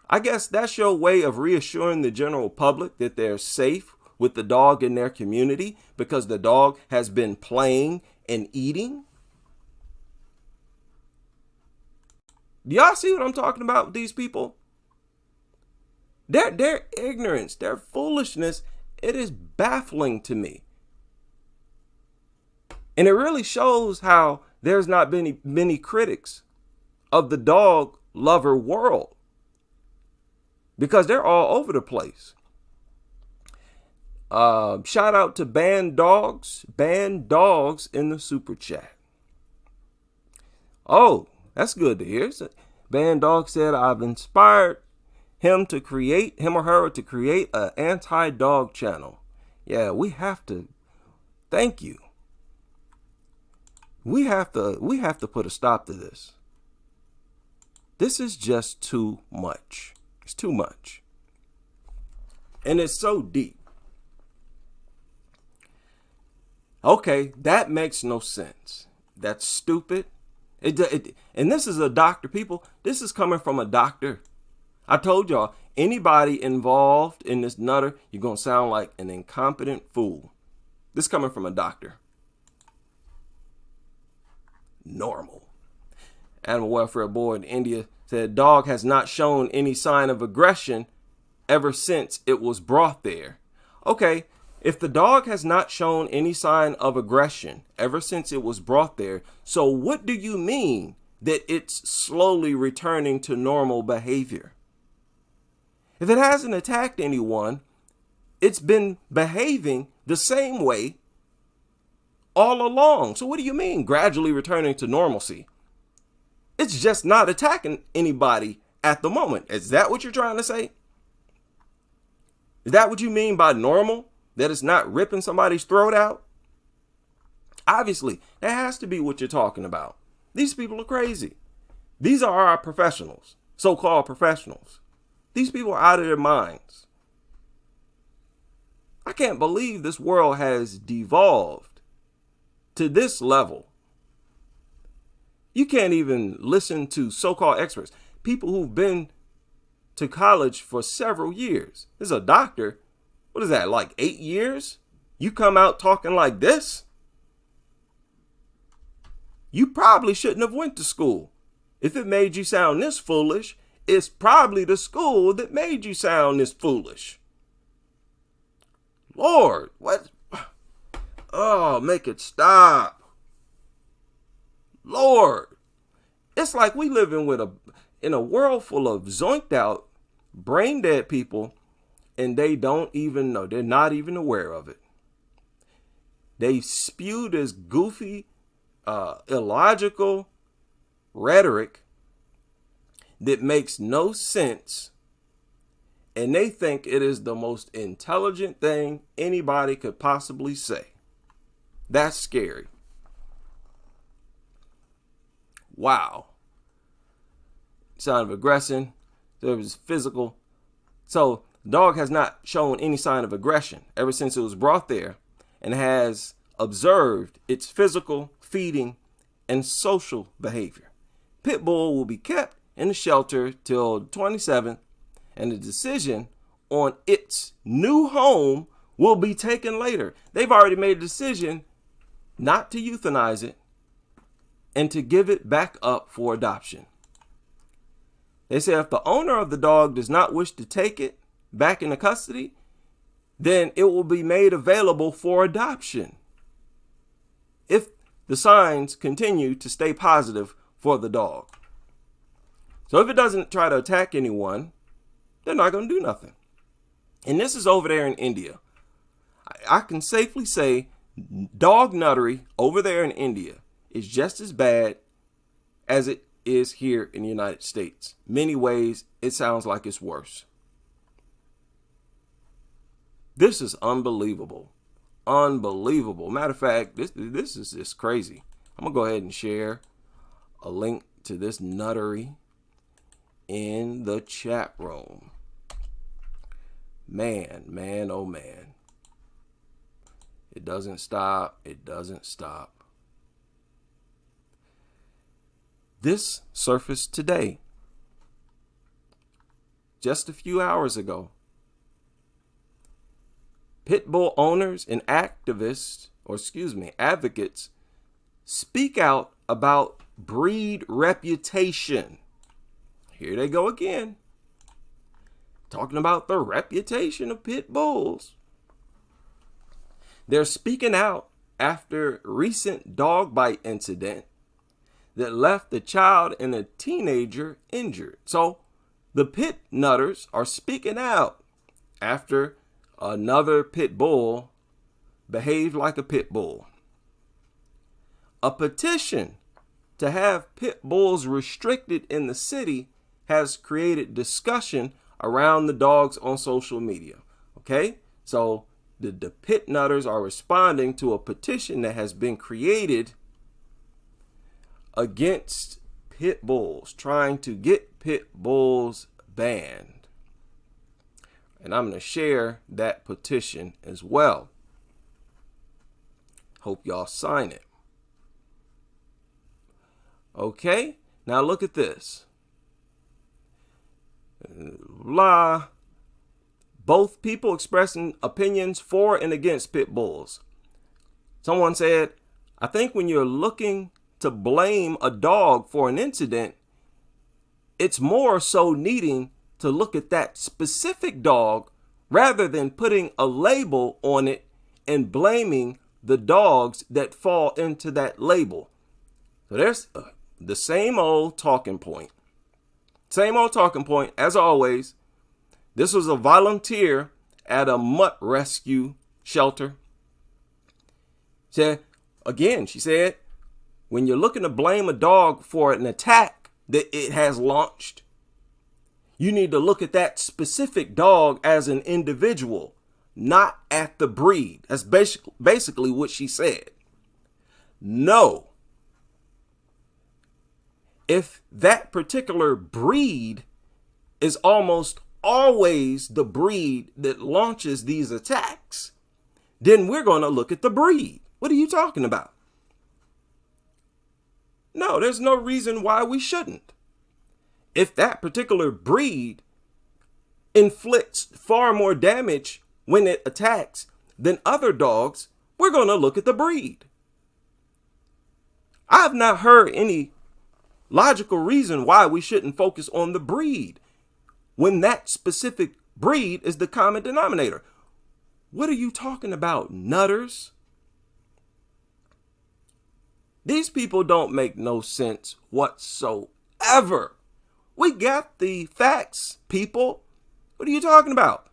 I guess that's your way of reassuring the general public that they're safe with the dog in their community because the dog has been playing and eating. Do y'all see what I'm talking about with these people? Their ignorance, their foolishness, it is baffling to me. And it really shows how there's not been many critics of the dog lover world because they're all over the place. Shout out to Banned Dogs in the super chat. Oh, that's good to hear. Banned Dog said, I've inspired him or her to create an anti-dog channel. Yeah, we have to. Thank you. We have to put a stop to this. This is just too much. It's too much. And it's so deep. Okay, that makes no sense. That's stupid. And this is a doctor, people. This is coming from a doctor. I told y'all, anybody involved in this nutter, you're going to sound like an incompetent fool. This coming from a doctor. Normal. Animal Welfare Board in India said dog has not shown any sign of aggression ever since it was brought there. Okay, if the dog has not shown any sign of aggression ever since it was brought there, so what do you mean that it's slowly returning to normal behavior? If it hasn't attacked anyone, it's been behaving the same way all along. So what do you mean gradually returning to normalcy? It's just not attacking anybody at the moment. Is that what you're trying to say? Is that what you mean by normal? That it's not ripping somebody's throat out? Obviously, that has to be what you're talking about. These people are crazy. These are our professionals, so-called professionals. These people are out of their minds. I can't believe this world has devolved to this level. You can't even listen to so-called experts, people who've been to college for several years. This is a doctor. What is that, like 8 years? You come out talking like this? You probably shouldn't have went to school. If it made you sound this foolish, It's probably the school that made you sound this foolish. Lord, what? Oh, make it stop. Lord. It's like we living in a world full of zoinked out, brain dead people, and they don't even know. They're not even aware of it. They spew this goofy, illogical rhetoric that makes no sense, and they think it is the most intelligent thing anybody could possibly say. That's scary. Wow. Sign of aggression. There was physical. So the dog has not shown any sign of aggression ever since it was brought there, and has observed its physical, feeding, and social behavior. Pit bull will be kept in the shelter till the 27th, and the decision on its new home will be taken later. They've already made a decision not to euthanize it and to give it back up for adoption. They say if the owner of the dog does not wish to take it back into custody, then it will be made available for adoption if the signs continue to stay positive for the dog. So if it doesn't try to attack anyone, they're not going to do nothing. And this is over there in India. I can safely say Dog Nuttery over there in India is just as bad as it is here in the United States. Many ways, it sounds like it's worse. This is unbelievable. Unbelievable. Matter of fact, this is just crazy. I'm going to go ahead and share a link to this nuttery in the chat room. Man, oh man. It doesn't stop. It doesn't stop. This surfaced today, just a few hours ago. Pit bull owners and advocates speak out about breed reputation. Here they go again, talking about the reputation of pit bulls. They're speaking out after recent dog bite incident that left a child and a teenager injured. So the pit nutters are speaking out after another pit bull behaved like a pit bull. A petition to have pit bulls restricted in the city has created discussion around the dogs on social media. Okay, so the pit nutters are responding to a petition that has been created against pit bulls, trying to get pit bulls banned. And I'm going to share that petition as well. Hope y'all sign it. Okay, now look at this. Both people expressing opinions for and against pit bulls. Someone said, I think when you're looking to blame a dog for an incident, it's more so needing to look at that specific dog rather than putting a label on it and blaming the dogs that fall into that label. So there's the same old talking point. Same old talking point, as always. This was a volunteer at a mutt rescue shelter. She said, when you're looking to blame a dog for an attack that it has launched, you need to look at that specific dog as an individual, not at the breed. That's basically what she said. No. If that particular breed is almost always the breed that launches these attacks, then we're going to look at the breed. What are you talking about? No, there's no reason why we shouldn't. If that particular breed inflicts far more damage when it attacks than other dogs, we're going to look at the breed. I've not heard any logical reason why we shouldn't focus on the breed when that specific breed is the common denominator. What are you talking about, nutters? These people don't make no sense whatsoever. We got the facts, people. What are you talking about?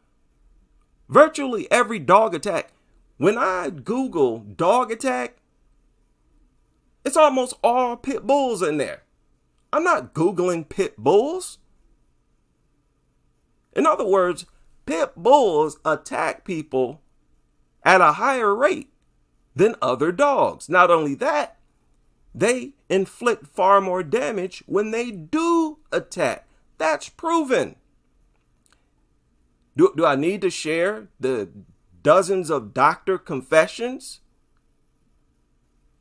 Virtually every dog attack, when I Google dog attack, it's almost all pit bulls in there. I'm not Googling pit bulls. In other words, pit bulls attack people at a higher rate than other dogs. Not only that, they inflict far more damage when they do attack. That's proven. Do I need to share the dozens of doctor confessions?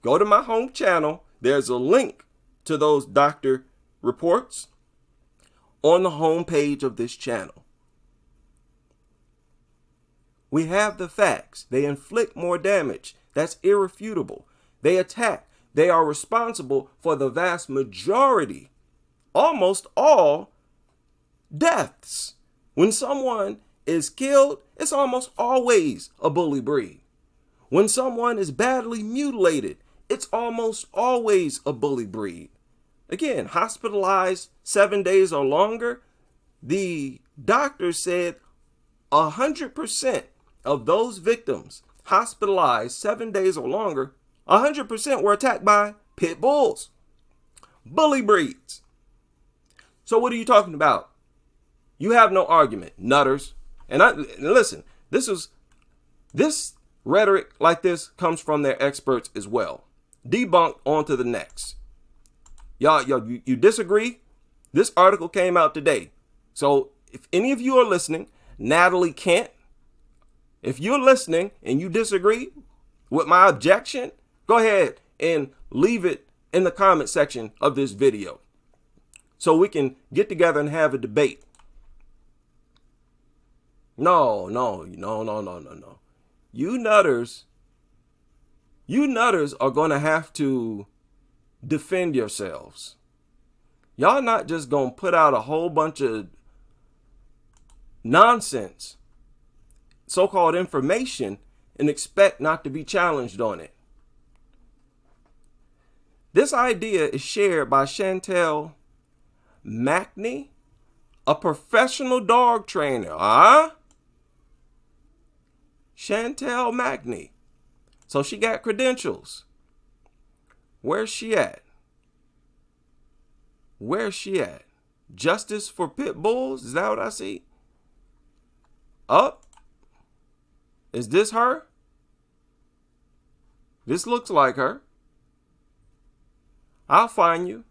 Go to my home channel. There's a link to those doctor reports on the home page of this channel. We have the facts. They inflict more damage. That's irrefutable. They attack. They are responsible for the vast majority, almost all, deaths. When someone is killed, it's almost always a bully breed. When someone is badly mutilated, it's almost always a bully breed. Again, hospitalized 7 days or longer, the doctor said 100% of those victims hospitalized 7 days or longer, 100% were attacked by pit bulls, bully breeds. So what are you talking about? You have no argument, nutters. And listen, this rhetoric like this comes from their experts as well. Debunked, on to the next. Y'all, you disagree? This article came out today. So if any of you are listening, Natalie Kent, if you're listening and you disagree with my objection, go ahead and leave it in the comment section of this video so we can get together and have a debate. No. You nutters are going to have to defend yourselves. Y'all not just going to put out a whole bunch of nonsense, so-called information, and expect not to be challenged on it. This idea is shared by Chantel Mackney, a professional dog trainer. Chantel Mackney. So she got credentials. Where's she at? Where's she at? Justice for Pit Bulls? Is that what I see? Up? Is this her? This looks like her. I'll find you.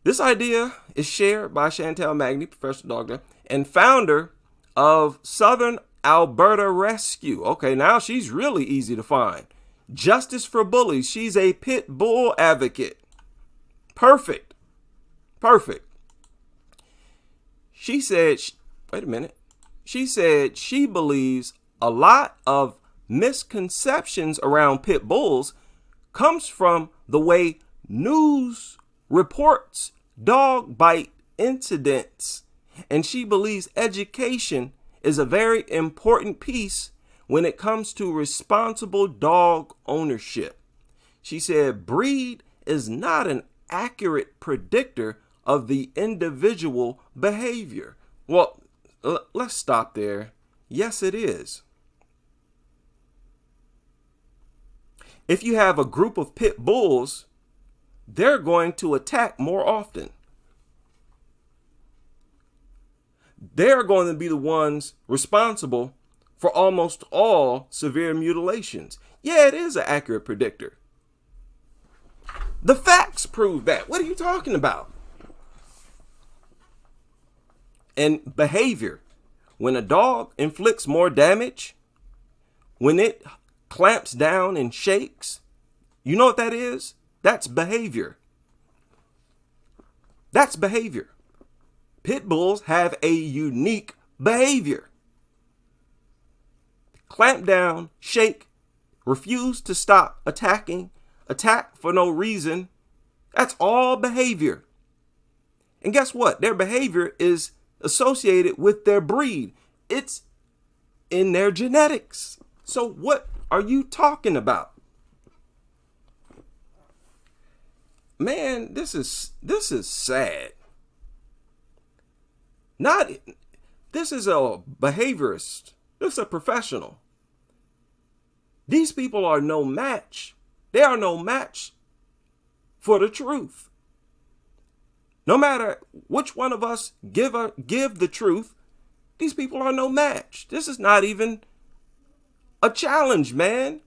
This idea is shared by Chantel Mackney, professional dog trainer, and founder of Southern Alberta Rescue. Okay, now she's really easy to find. Justice for Bullies. She's a pit bull advocate. Perfect. She said, wait a minute. She said she believes a lot of misconceptions around pit bulls comes from the way news reports dog bite incidents. And she believes education is a very important piece when it comes to responsible dog ownership. She said breed is not an accurate predictor of the individual behavior. Well, let's stop there. Yes, it is. If you have a group of pit bulls, they're going to attack more often. They're going to be the ones responsible for almost all severe mutilations. Yeah, it is an accurate predictor. The facts prove that. What are you talking about? And behavior. When a dog inflicts more damage, when it clamps down and shakes, you know what that is? That's behavior. That's behavior. Pit bulls have a unique behavior. Clamp down, shake, refuse to stop attacking, attack for no reason, that's all behavior. And guess what? Their behavior is associated with their breed. It's in their genetics. So what are you talking about? Man, this is sad. This is a behaviorist. This is a professional. These people are no match. They are no match for the truth. No matter which one of us give the truth, these people are no match. This is not even a challenge, man.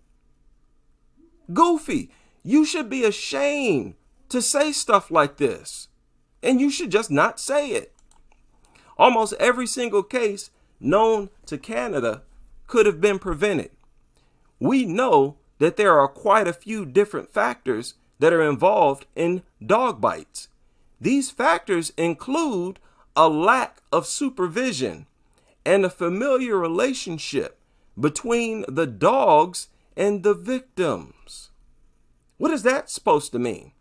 Goofy, you should be ashamed to say stuff like this, and you should just not say it. Almost every single case known to Canada could have been prevented. We know that there are quite a few different factors that are involved in dog bites. These factors include a lack of supervision and a familiar relationship between the dogs and the victims. What is that supposed to mean?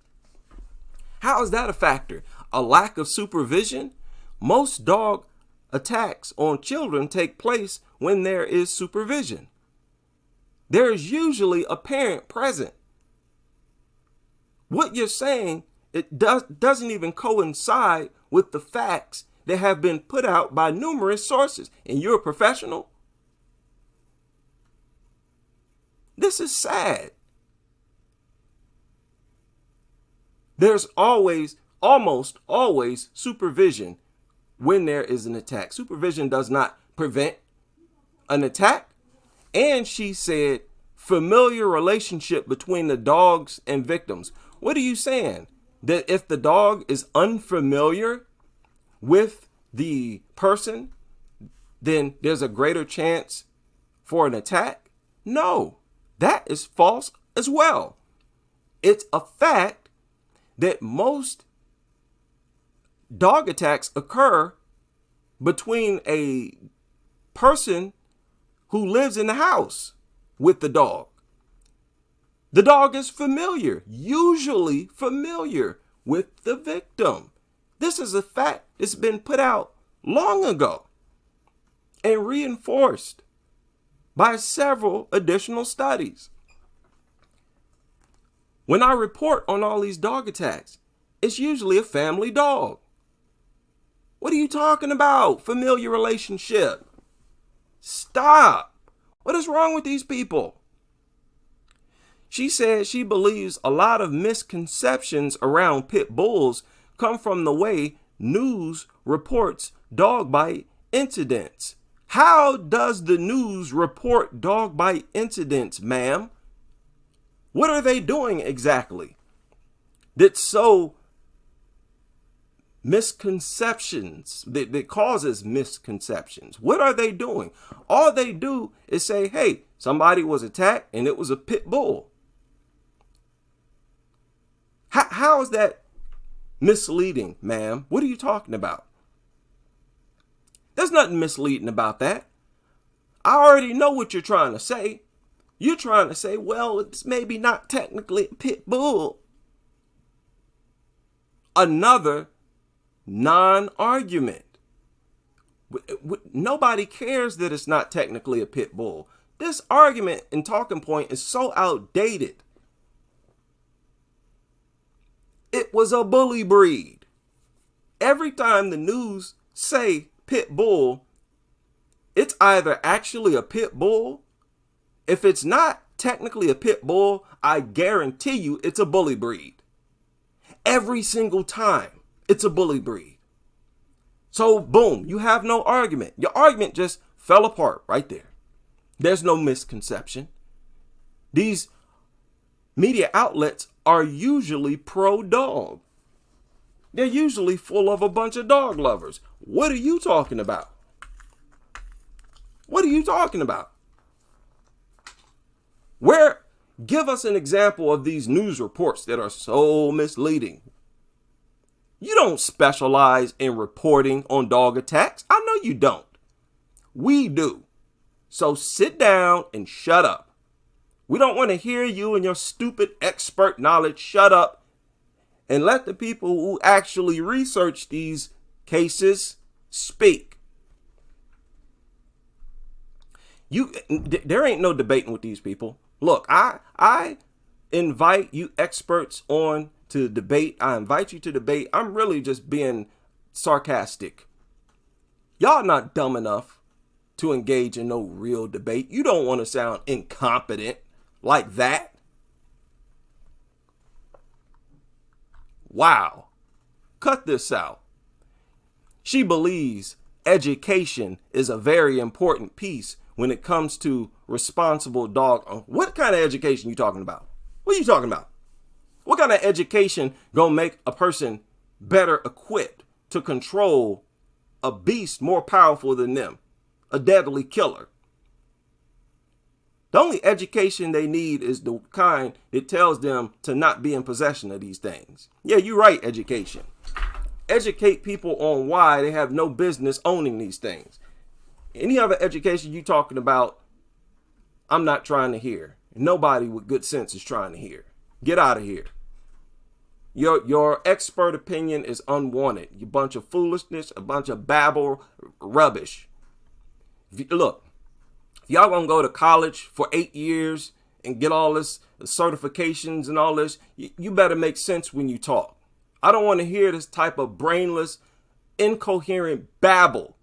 How is that a factor? A lack of supervision? Most dog attacks on children take place when there is supervision. There is usually a parent present. What you're saying, it doesn't even coincide with the facts that have been put out by numerous sources. And you're a professional? This is sad. There's almost always supervision when there is an attack. Supervision does not prevent an attack. And she said, familiar relationship between the dogs and victims. What are you saying? That if the dog is unfamiliar with the person, then there's a greater chance for an attack? No, that is false as well. It's a fact that most dog attacks occur between a person who lives in the house with the dog. The dog is familiar, usually familiar with the victim. This is a fact that's been put out long ago and reinforced by several additional studies. When I report on all these dog attacks, it's usually a family dog. What are you talking about? Familiar relationship. Stop. What is wrong with these people? She said she believes a lot of misconceptions around pit bulls come from the way news reports dog bite incidents. How does the news report dog bite incidents, ma'am? What are they doing exactly that's so misconceptions, that causes misconceptions? What are they doing? All they do is say, hey, somebody was attacked and it was a pit bull. How is that misleading, ma'am? What are you talking about? There's nothing misleading about that. I already know what you're trying to say. You're trying to say, well, it's maybe not technically a pit bull. Another non-argument. Nobody cares that it's not technically a pit bull. This argument and talking point is so outdated. It was a bully breed. Every time the news say pit bull, it's either actually a pit bull. If it's not technically a pit bull, I guarantee you it's a bully breed. Every single time it's a bully breed. So boom, you have no argument. Your argument just fell apart right there. There's no misconception. These media outlets are usually pro-dog. They're usually full of a bunch of dog lovers. What are you talking about? What are you talking about? Give us an example of these news reports that are so misleading. You don't specialize in reporting on dog attacks. I know you don't. We do. So sit down and shut up. We don't want to hear you and your stupid expert knowledge. Shut up and let the people who actually research these cases speak. There ain't no debating with these people. Look, I invite you experts on to debate. I invite you to debate. I'm really just being sarcastic. Y'all not dumb enough to engage in no real debate. You don't want to sound incompetent like that. Wow. Cut this out. She believes education is a very important piece when it comes to responsible dog. What kind of education you talking about? What are you talking about? What kind of education gonna make a person better equipped to control a beast more powerful than them, a deadly killer? The only education they need is the kind that tells them to not be in possession of these things. Yeah, you're right, education. Educate people on why they have no business owning these things. Any other education you talking about, I'm not trying to hear. Nobody with good sense is trying to hear. Get out of here. Your expert opinion is unwanted. You bunch of foolishness, a bunch of babble, rubbish. Look, if y'all gonna go to college for 8 years and get all this certifications and all this, you better make sense when you talk. I don't want to hear this type of brainless, incoherent babble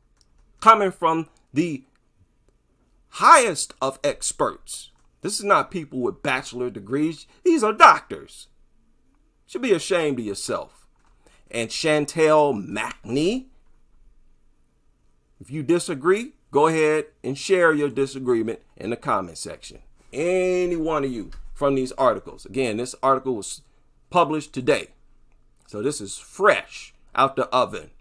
coming from the highest of experts. This is not people with bachelor degrees. These are doctors. You should be ashamed of yourself. And Chantel McNee, if you disagree, go ahead and share your disagreement in the comment section. Any one of you from these articles. Again, this article was published today. So this is fresh out the oven.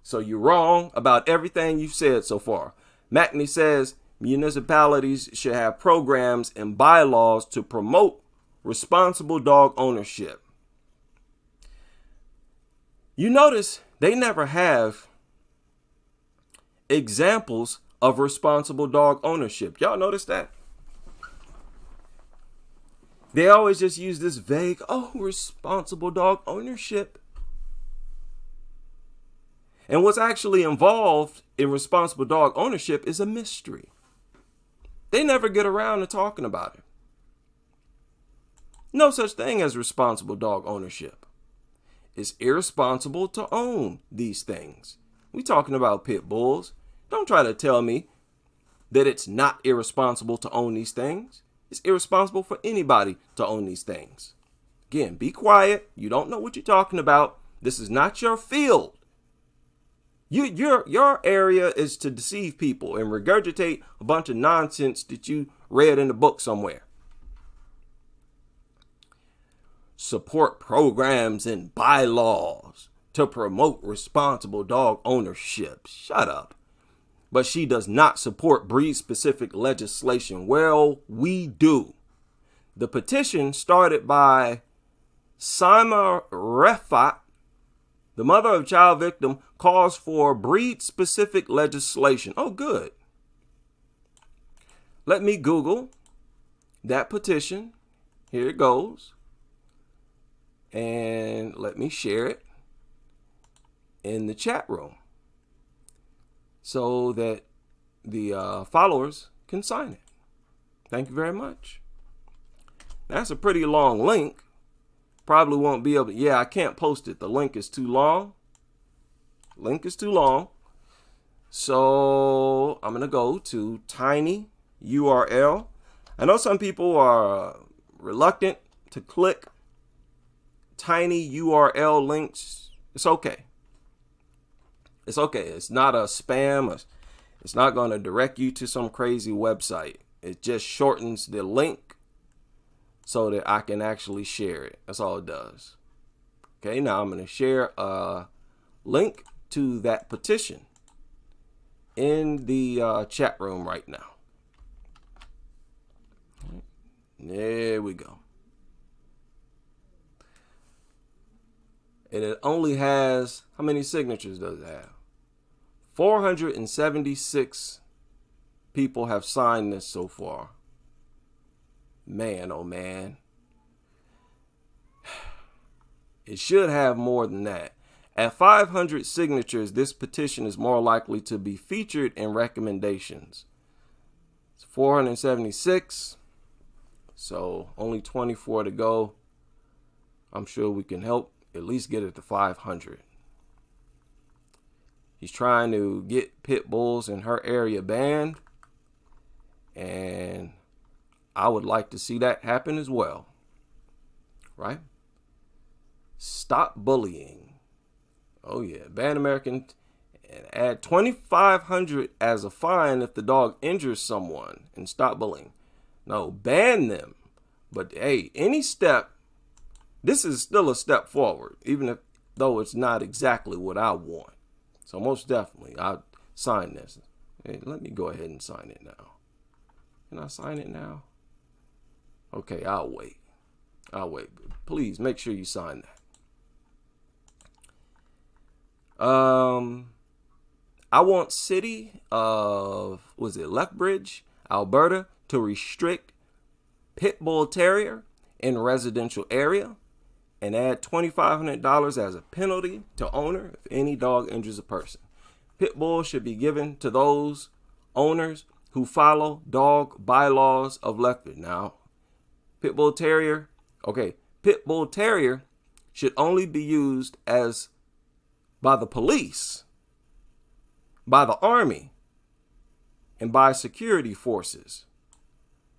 So you're wrong about everything you've said so far. McNee says municipalities should have programs and bylaws to promote responsible dog ownership. You notice they never have examples of responsible dog ownership. Y'all notice that? They always just use this vague, responsible dog ownership. And what's actually involved in responsible dog ownership is a mystery. They never get around to talking about it. No such thing as responsible dog ownership. It's irresponsible to own these things. We talking about pit bulls. Don't try to tell me that it's not irresponsible to own these things. It's irresponsible for anybody to own these things. Again, be quiet. You don't know what you're talking about. This is not your field. Your area is to deceive people and regurgitate a bunch of nonsense that you read in a book somewhere. Support programs and bylaws to promote responsible dog ownership. Shut up. But she does not support breed-specific legislation. Well, we do. The petition started by Sama Refat, the mother of a child victim, calls for breed-specific legislation. Oh, good. Let me Google that petition. Here it goes. And let me share it in the chat room so that the followers can sign it. Thank you very much. That's a pretty long link. Probably won't be able to. Yeah, I can't post it. The link is too long. Link is too long. So I'm going to go to tiny URL. I know some people are reluctant to click tiny URL links. It's okay. It's okay. It's not a spam. It's not going to direct you to some crazy website. It just shortens the link so that I can actually share it. That's all it does. Okay, now I'm going to share a link to that petition in the chat room right now. There we go. And it only has, how many signatures does it have? 476 people have signed this so far. Man, oh man. It should have more than that. At 500 signatures, this petition is more likely to be featured in recommendations. It's 476, so only 24 to go. I'm sure we can help at least get it to 500. He's trying to get pit bulls in her area banned, and I would like to see that happen as well, right? Stop bullying. Oh yeah, ban American and add 2,500 as a fine if the dog injures someone, and stop bullying. No, ban them. But hey, any step, this is still a step forward, even though it's not exactly what I want. So most definitely, I'll sign this. Hey, let me go ahead and sign it now. Can I sign it now? Okay, I'll wait. Please make sure you sign that. I want city of, Lethbridge, Alberta, to restrict pit bull terrier in residential area and add $2,500 as a penalty to owner if any dog injures a person. Pit bull should be given to those owners who follow dog bylaws of Lethbridge. Now, pit bull terrier should only be used as by the police, by the army, and by security forces.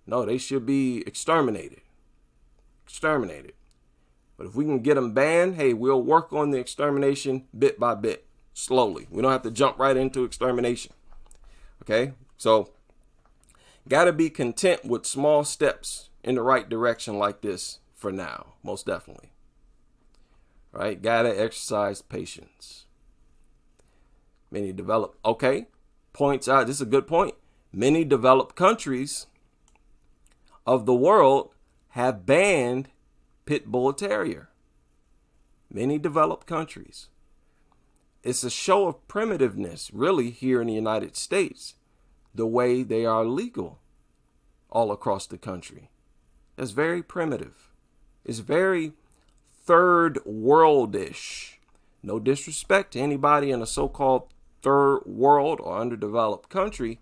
No, they should be exterminated. But if we can get them banned, hey, we'll work on the extermination bit by bit, slowly. We don't have to jump right into extermination. Okay? So, got to be content with small steps in the right direction like this for now, most definitely. Right? Got to exercise patience. Many developed, points out, this is a good point. Many developed countries of the world have banned pit bull terrier. Many developed countries. It's a show of primitiveness, really, here in the United States, the way they are legal all across the country. That's very primitive. It's very third worldish. No disrespect to anybody in a so-called third world or underdeveloped country,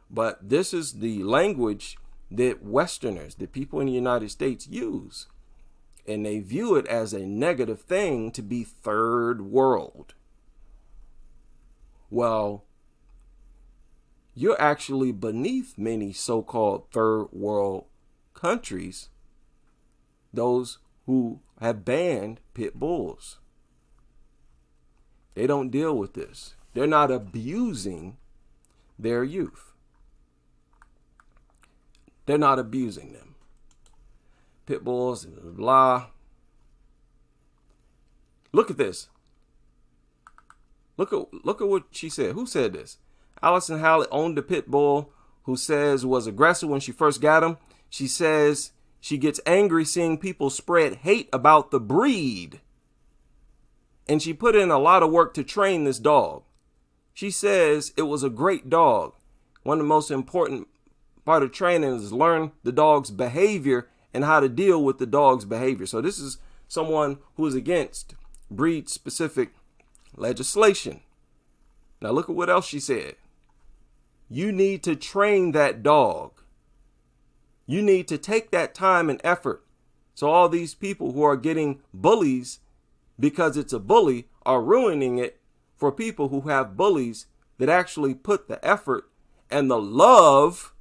but this is the language that Westerners, the people in the United States, use. And they view it as a negative thing to be third world. Well, you're actually beneath many so-called third world countries, those who have banned pit bulls. They don't deal with this. They're not abusing their youth. They're not abusing them. Pit bulls, blah. Look at this. Look at what she said. Who said this? Allison Hallett owned a pit bull who says was aggressive when she first got him. She says she gets angry seeing people spread hate about the breed. And she put in a lot of work to train this dog. She says it was a great dog. One of the most important part of training is learn the dog's behavior and how to deal with the dog's behavior. So this is someone who is against breed-specific legislation. Now look at what else she said. You need to train that dog. You need to take that time and effort. So all these people who are getting bullies because it's a bully are ruining it for people who have bullies that actually put the effort and the love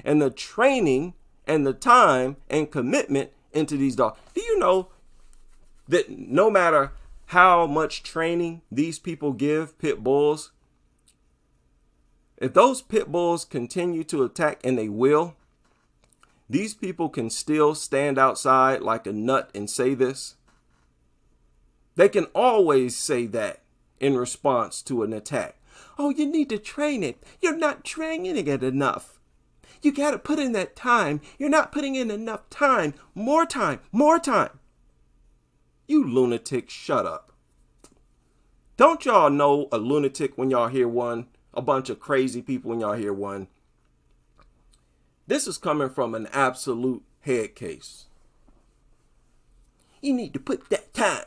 and the training and the time and commitment into these dogs. Do you know that no matter how much training these people give pit bulls, if those pit bulls continue to attack, and they will, these people can still stand outside like a nut and say this. They can always say that in response to an attack. Oh, you need to train it. You're not training it enough. You got to put in that time. You're not putting in enough time. More time. More time. You lunatic, shut up. Don't y'all know a lunatic when y'all hear one? A bunch of crazy people when y'all hear one. This is coming from an absolute head case. You need to put that time.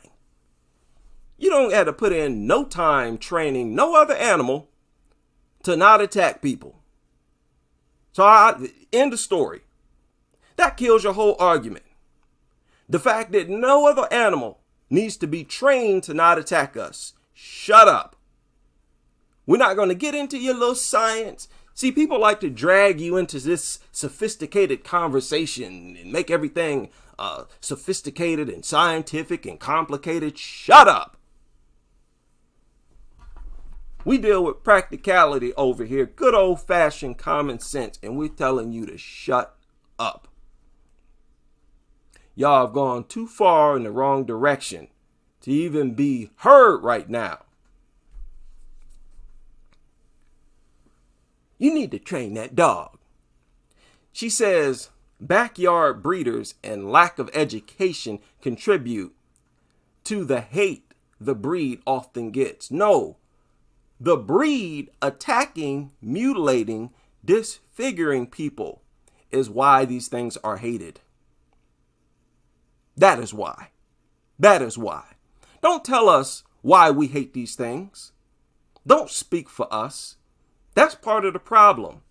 You don't have to put in no time training no other animal to not attack people. So end the story. That kills your whole argument. The fact that no other animal needs to be trained to not attack us. Shut up. We're not going to get into your little science. See, people like to drag you into this sophisticated conversation and make everything sophisticated and scientific and complicated. Shut up. We deal with practicality over here, good old-fashioned common sense, and we're telling you to shut up. Y'all have gone too far in the wrong direction to even be heard right now. You need to train that dog. She says backyard breeders and lack of education contribute to the hate the breed often gets. No, the breed attacking, mutilating, disfiguring people is why these things are hated. That is why. That is why. Don't tell us why we hate these things. Don't speak for us. That's part of the problem.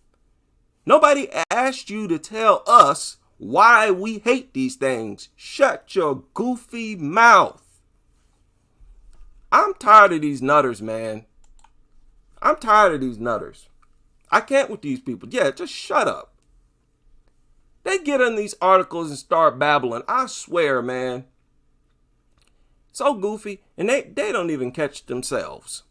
Nobody asked you to tell us why we hate these things. Shut your goofy mouth. I'm tired of these nutters, man. I'm tired of these nutters. I can't with these people. Yeah, just shut up. They get in these articles and start babbling. I swear, man. So goofy. And they don't even catch themselves.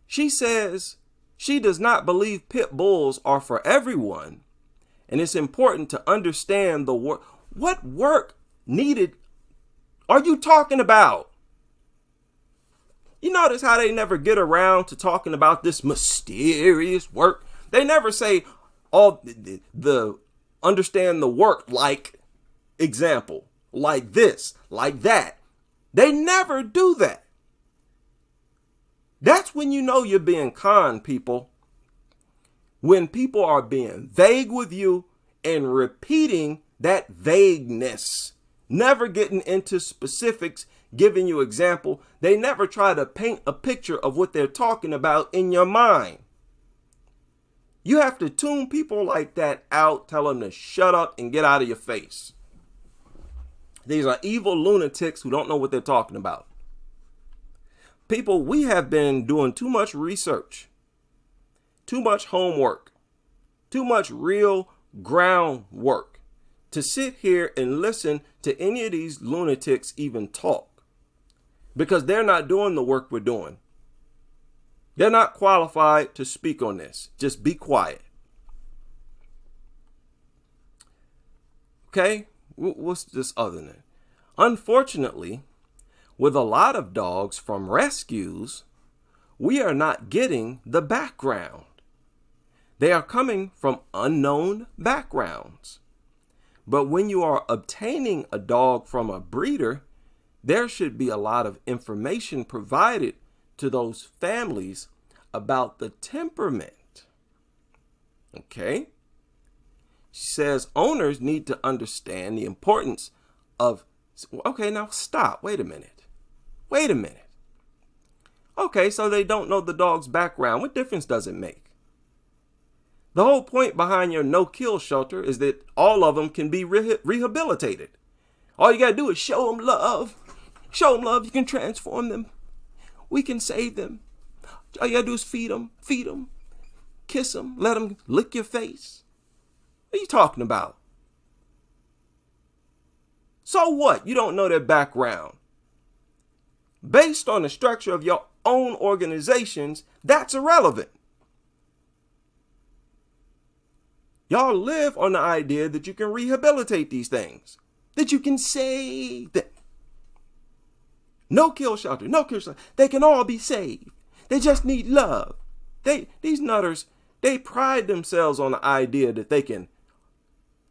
She says she does not believe pit bulls are for everyone. And it's important to understand the work. What work needed are you talking about? You notice how they never get around to talking about this mysterious work. They never say all the understand the work like example, like this, like that. They never do that. That's when you know you're being conned, people. When people are being vague with you and repeating that vagueness, never getting into specifics, giving you example. They never try to paint a picture of what they're talking about in your mind. You have to tune people like that out, tell them to shut up and get out of your face. These are evil lunatics who don't know what they're talking about. People, we have been doing too much research, too much homework, too much real groundwork to sit here and listen to any of these lunatics even talk, because they're not doing the work we're doing. They're not qualified to speak on this. Just be quiet. Okay, what's this other than? Unfortunately, with a lot of dogs from rescues, we are not getting the background. They are coming from unknown backgrounds. But when you are obtaining a dog from a breeder, there should be a lot of information provided to those families about the temperament. Okay? She says owners need to understand the importance of, okay, now stop. Wait a minute. Wait a minute. Okay, so they don't know the dog's background. What difference does it make? The whole point behind your no-kill shelter is that all of them can be rehabilitated. All you got to do is show them love. Show them love. You can transform them. We can save them. All you got to do is feed them, kiss them, let them lick your face. What are you talking about? So what? You don't know their background. Based on the structure of your own organizations, that's irrelevant. Y'all live on the idea that you can rehabilitate these things, that you can save them. No kill shelter, no kill shelter. They can all be saved. They just need love. These nutters, they pride themselves on the idea that they can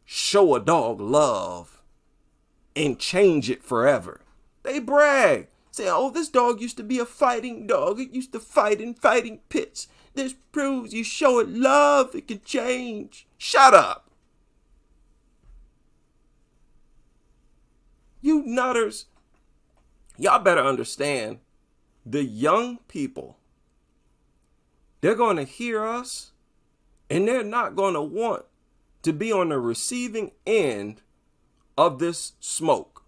show a dog love and change it forever. They brag. Say, oh, this dog used to be a fighting dog. It used to fight in fighting pits. This proves you show it love, it can change. Shut up. You nutters, y'all better understand, the young people, they're going to hear us and they're not going to want to be on the receiving end of this smoke.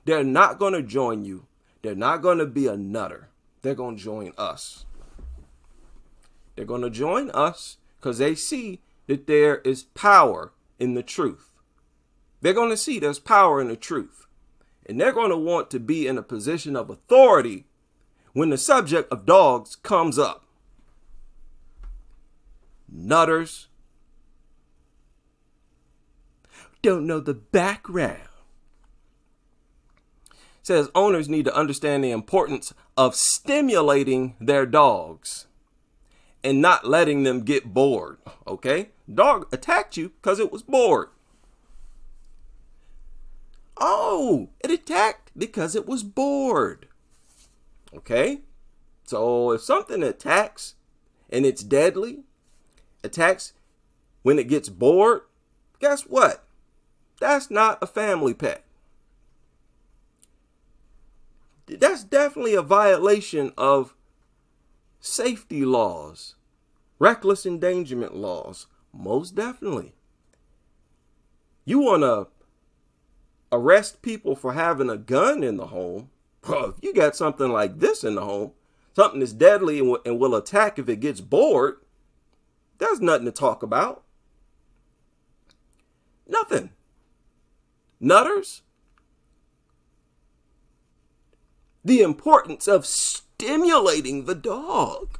They're not going to join you. They're not going to be a nutter. They're going to join us. They're going to join us because they see that there is power in the truth. They're going to see there's power in the truth. And they're going to want to be in a position of authority when the subject of dogs comes up. Nutters don't know the background. Says owners need to understand the importance of stimulating their dogs and not letting them get bored. Okay? Dog attacked you because it was bored. Oh, it attacked because it was bored. Okay? So if something attacks and it's deadly, attacks when it gets bored, guess what? That's not a family pet. That's definitely a violation of safety laws, reckless endangerment laws, most definitely. You want to arrest people for having a gun in the home? Bro, if you got something like this in the home, something that's deadly and will attack if it gets bored, there's nothing to talk about. Nothing. Nutters. The importance of stimulating the dog.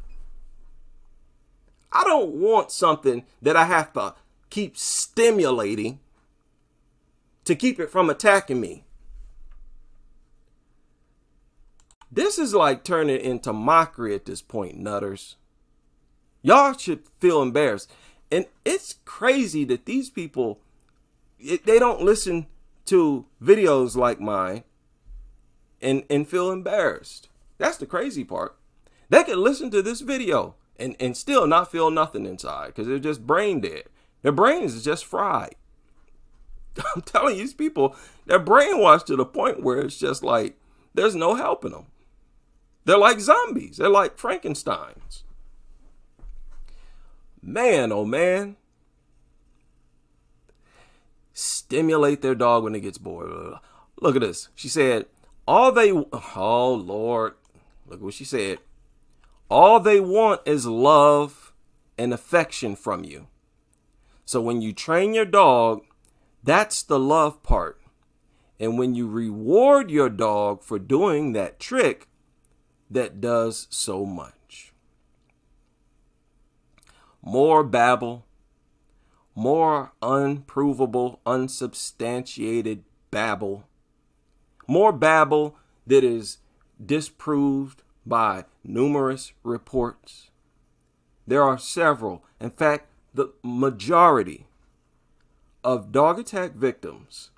I don't want something that I have to keep stimulating to keep it from attacking me. This is like turning into mockery at this point, nutters. Y'all should feel embarrassed. And it's crazy that these people, they don't listen to videos like mine and feel embarrassed. That's the crazy part. They can listen to this video and still not feel nothing inside because they're just brain dead. Their brains is just fried. I'm telling you, these people, they're brainwashed to the point where it's just like there's no helping them. They're like zombies. They're like Frankensteins. Man, oh man. Stimulate their dog when it gets bored. Look at this. She said, oh Lord, look what she said. All they want is love and affection from you. So when you train your dog, that's the love part. And when you reward your dog for doing that trick, that does so much. More babble, more unprovable, unsubstantiated babble, more babble that is disproved by numerous reports. There are several. In fact, the majority of dog attack victims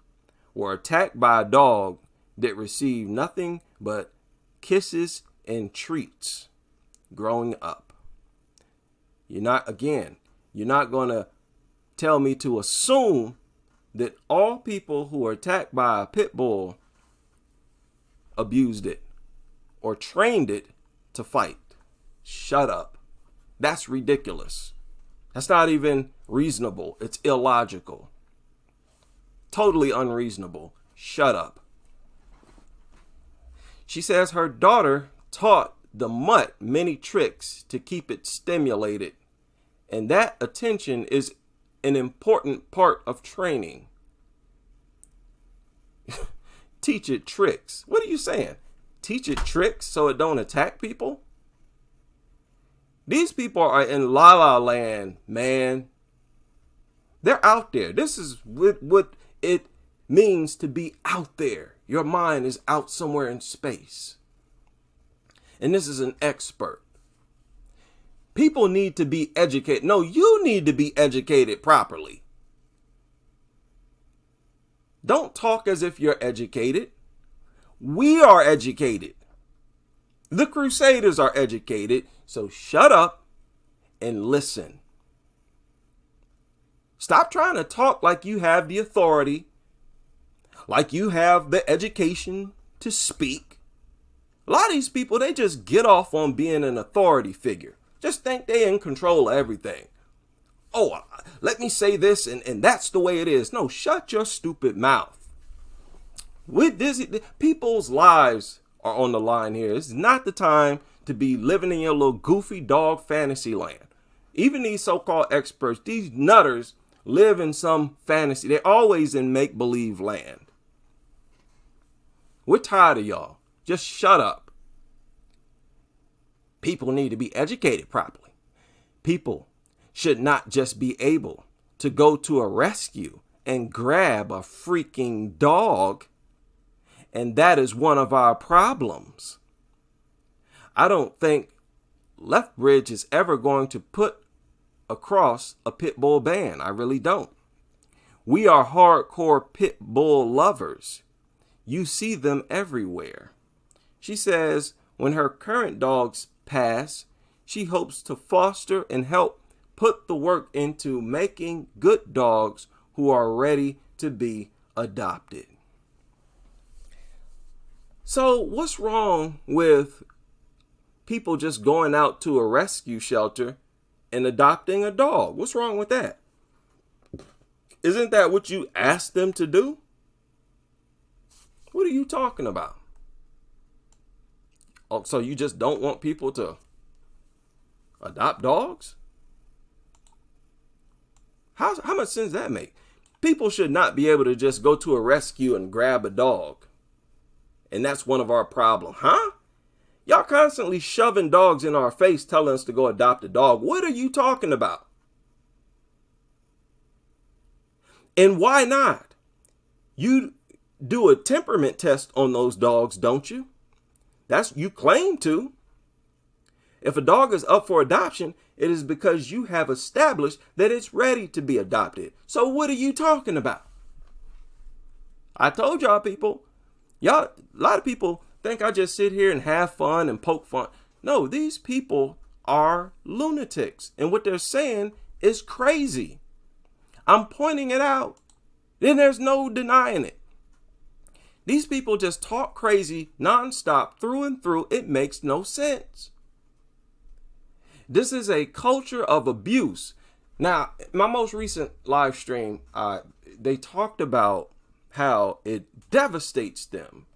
were attacked by a dog that received nothing but kisses and treats growing up. You're not going to tell me to assume that all people who are attacked by a pit bull abused it or trained it to fight. Shut up. That's ridiculous. That's not even reasonable. It's illogical. Totally unreasonable. Shut up. She says her daughter taught the mutt many tricks to keep it stimulated, and that attention is an important part of training. Teach it tricks. What are you saying? Teach it tricks so it don't attack people? These people are in la la land, man. They're out there. This is what it means to be out there. Your mind is out somewhere in space. And this is an expert. People need to be educated. No, you need to be educated properly. Don't talk as if you're educated. We are educated. The Crusaders are educated. So shut up and listen. Stop trying to talk like you have the authority, like you have the education to speak. A lot of these people, they just get off on being an authority figure. Just think they're in control of everything. Oh, let me say this and that's the way it is. No, shut your stupid mouth. With this, people's lives are on the line here. It's not the time to be living in your little goofy dog fantasy land. Even these so-called experts, these nutters, live in some fantasy. They're always in make-believe land. We're tired of y'all. Just shut up. People need to be educated properly. People should not just be able to go to a rescue and grab a freaking dog. And that is one of our problems. I don't think Lethbridge is ever going to put across a pit bull ban. I really don't. We are hardcore pit bull lovers. You see them everywhere. She says when her current dogs pass, she hopes to foster and help put the work into making good dogs who are ready to be adopted. So what's wrong with people just going out to a rescue shelter and adopting a dog? What's wrong with that? Isn't that what you asked them to do? What are you talking about? Oh, so you just don't want people to adopt dogs? How much sense does that make? People should not be able to just go to a rescue and grab a dog. And that's one of our problems. Huh? Y'all constantly shoving dogs in our face telling us to go adopt a dog. What are you talking about? And why not? You do a temperament test on those dogs, don't you? You claim to. If a dog is up for adoption, it is because you have established that it's ready to be adopted. So what are you talking about? I told y'all people. Y'all, a lot of people think I just sit here and have fun and poke fun. No, these people are lunatics. And what they're saying is crazy. I'm pointing it out. Then there's no denying it. These people just talk crazy nonstop through and through. It makes no sense. This is a culture of abuse. Now, my most recent live stream, they talked about how it devastates them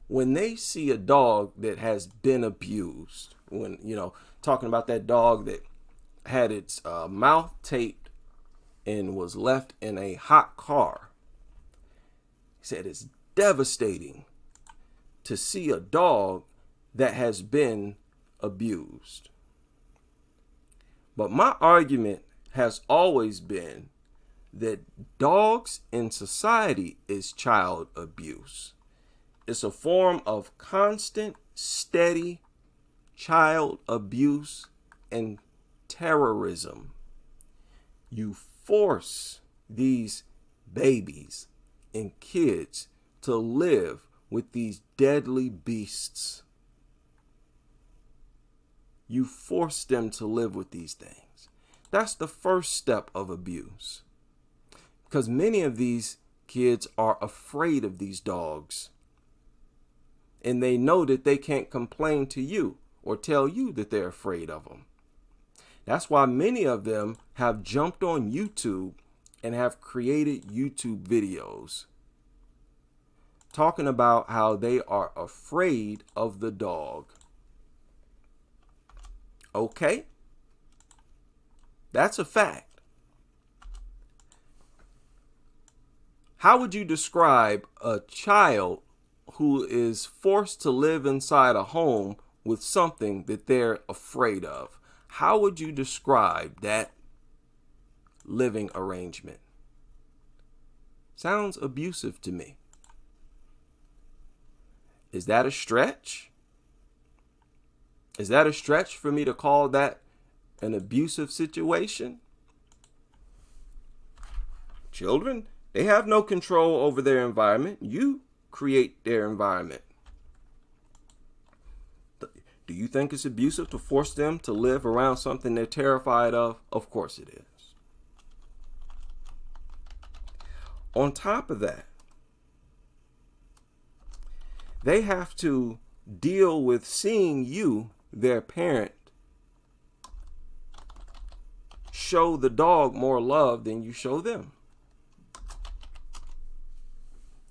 when they see a dog that has been abused. When, talking about that dog that had its mouth taped and was left in a hot car. He said it's devastating to see a dog that has been abused. But my argument has always been that dogs in society is child abuse. It's a form of constant, steady child abuse and terrorism. You force these babies and kids to live with these deadly beasts. You force them to live with these things. That's the first step of abuse. Because many of these kids are afraid of these dogs. And they know that they can't complain to you or tell you that they're afraid of them. That's why many of them have jumped on YouTube and have created YouTube videos talking about how they are afraid of the dog. Okay? That's a fact. How would you describe a child who is forced to live inside a home with something that they're afraid of? How would you describe that living arrangement? Sounds abusive to me. Is that a stretch? Is that a stretch for me to call that an abusive situation? Children, they have no control over their environment. You create their environment. Do you think it's abusive to force them to live around something they're terrified of? Of course it is. On top of that, they have to deal with seeing you, their parent, show the dog more love than you show them.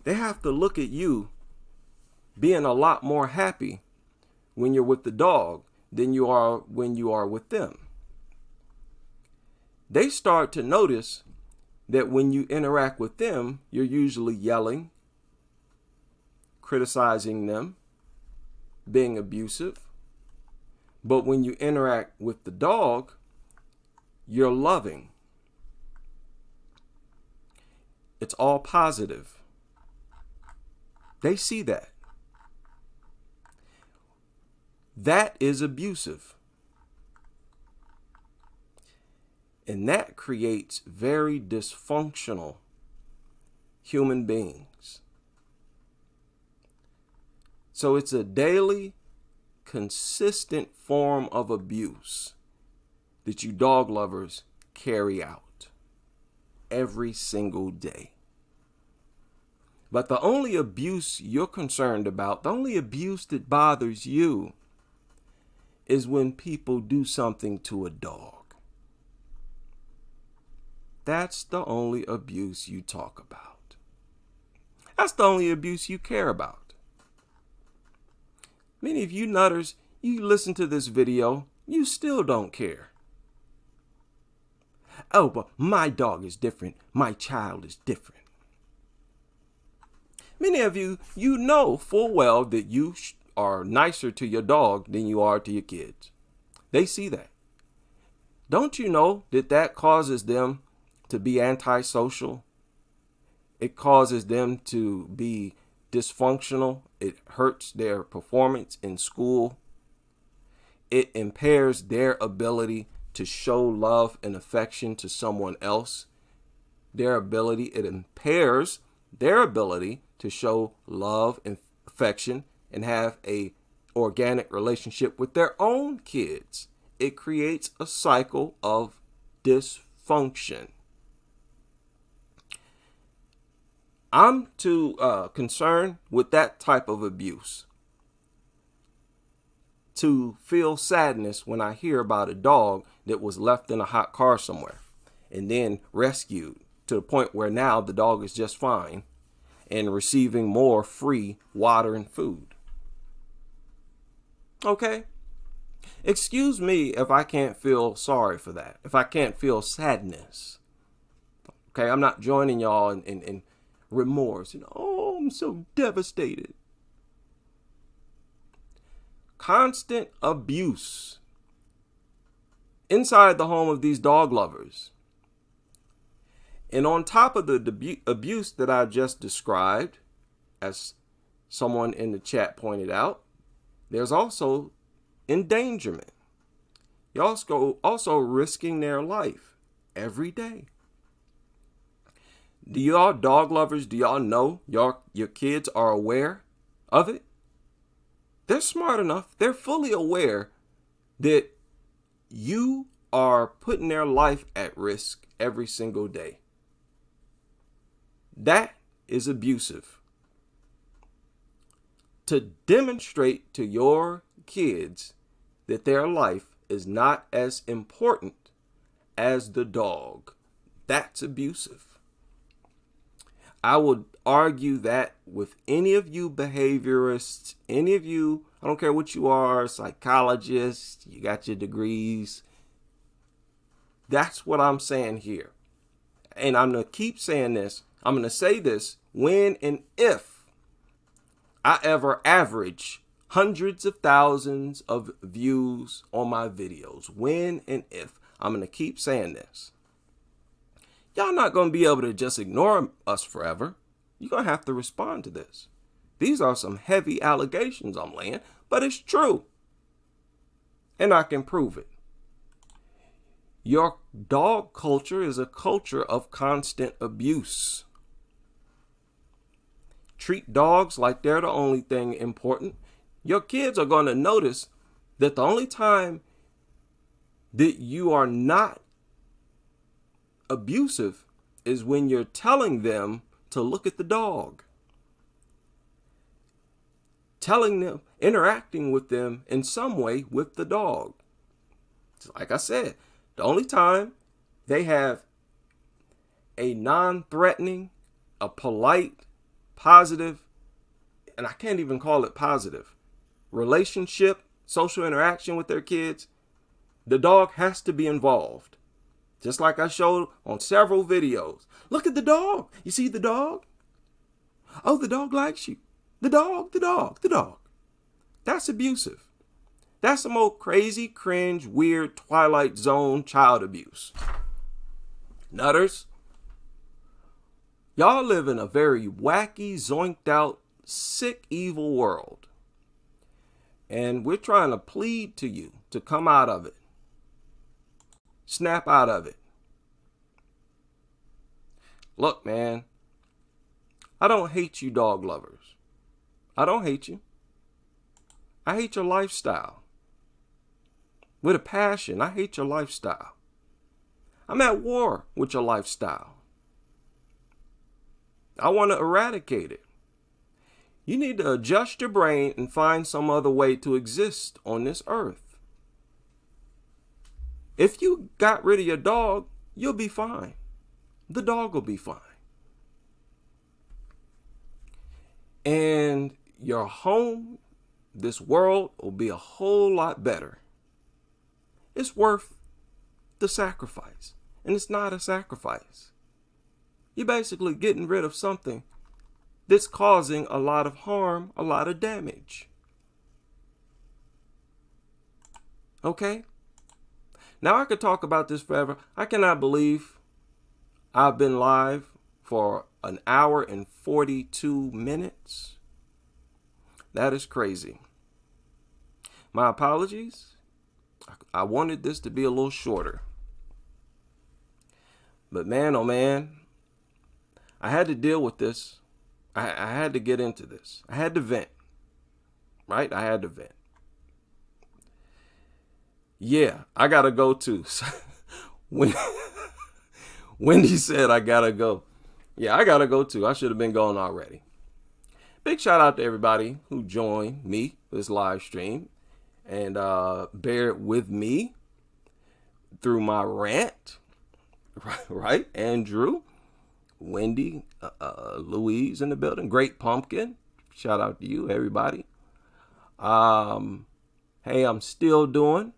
They have to look at you being a lot more happy when you're with the dog than you are when you are with them. They start to notice that when you interact with them, you're usually yelling, criticizing them, being abusive. But when you interact with the dog, you're loving. It's all positive. They see that. That is abusive. And that creates very dysfunctional human beings. So it's a daily, consistent form of abuse that you dog lovers carry out every single day. But the only abuse you're concerned about, the only abuse that bothers you, is when people do something to a dog. That's the only abuse you talk about. That's the only abuse you care about. Many of you nutters, you listen to this video, you still don't care. Oh, but my dog is different. My child is different. Many of you, you know full well that you are nicer to your dog than you are to your kids. They see that. Don't you know that that causes them to be antisocial? It causes them to be dysfunctional. It hurts their performance in school. It impairs their ability to show love and affection to someone else. It impairs their ability to show love and affection and have a organic relationship with their own kids. It creates a cycle of dysfunction. I'm too concerned with that type of abuse to feel sadness when I hear about a dog that was left in a hot car somewhere and then rescued to the point where now the dog is just fine and receiving more free water and food. Okay? Excuse me if I can't feel sorry for that, if I can't feel sadness. Okay, I'm not joining y'all in remorse. Oh, I'm so devastated. Constant abuse inside the home of these dog lovers. And on top of the abuse that I just described, as someone in the chat pointed out, there's also endangerment. You're also risking their life every day. Do y'all dog lovers, do y'all know your kids are aware of it? They're smart enough. They're fully aware that you are putting their life at risk every single day. That is abusive. To demonstrate to your kids that their life is not as important as the dog, that's abusive. I would argue that with any of you behaviorists, any of you, I don't care what you are, psychologists, you got your degrees. That's what I'm saying here. And I'm going to keep saying this. I'm going to say this when and if I ever average hundreds of thousands of views on my videos. When and if. I'm going to keep saying this. Y'all not going to be able to just ignore us forever. You're going to have to respond to this. These are some heavy allegations I'm laying, but it's true. And I can prove it. Your dog culture is a culture of constant abuse. Treat dogs like they're the only thing important. Your kids are going to notice that the only time that you are not abusive is when you're telling them to look at the dog. Telling them, interacting with them in some way with the dog. Like I said, the only time they have a non-threatening, a polite, positive, and I can't even call it positive, relationship, social interaction with their kids, the dog has to be involved. Just like I showed on several videos. Look at the dog. You see the dog? Oh, the dog likes you. The dog, the dog, the dog. That's abusive. That's some old crazy, cringe, weird, Twilight Zone child abuse. Nutters, y'all live in a very wacky, zoinked out, sick, evil world. And we're trying to plead to you to come out of it. Snap out of it. Look, man, I don't hate you dog lovers. I don't hate you. I hate your lifestyle. With a passion, I hate your lifestyle. I'm at war with your lifestyle. I want to eradicate it. You need to adjust your brain and find some other way to exist on this earth. If you got rid of your dog, you'll be fine. The dog will be fine. And your home, this world, will be a whole lot better. It's worth the sacrifice. And it's not a sacrifice. You're basically getting rid of something that's causing a lot of harm, a lot of damage. Okay? Now I could talk about this forever. I cannot believe I've been live for an hour and 42 minutes. That is crazy. My apologies. I wanted this to be a little shorter. But man, oh man, I had to deal with this. I had to get into this. I had to vent. Right? I had to vent. Yeah, I gotta go too. Wendy said I gotta go. Yeah, I gotta go too. I should have been going already. Big shout out to everybody who joined me for this live stream and bear with me through my rant. Right? Andrew, Wendy, Louise in the building. Great Pumpkin. Shout out to you, everybody. Hey, I'm still doing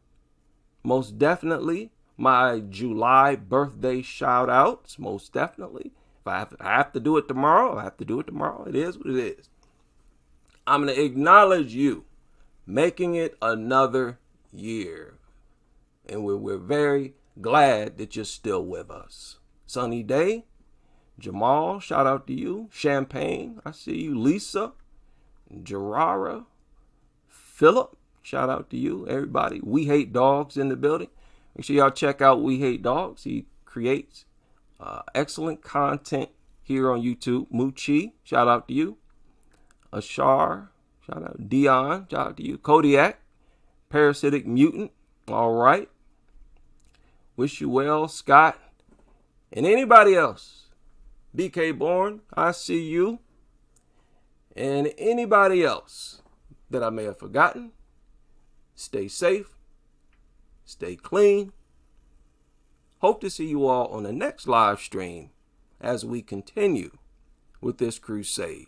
most definitely my July birthday shout outs. Most definitely. If I have to do it tomorrow, I have to do it tomorrow. It is what it is. I'm going to acknowledge you making it another year. And we're very glad that you're still with us. Sunny Day, Jamal, shout out to you. Champagne, I see you. Lisa, Gerara, Philip, shout out to you. Everybody, We Hate Dogs in the building. Make sure y'all check out We Hate Dogs. He creates excellent content here on YouTube. Muchi, shout out to you. Ashar, shout out. Dion, shout out to you. Kodiak, Parasitic Mutant, all right. Wish you well, Scott. And anybody else. BK Born, I see you. And anybody else that I may have forgotten. Stay safe. Stay clean. Hope to see you all on the next live stream as we continue with this crusade.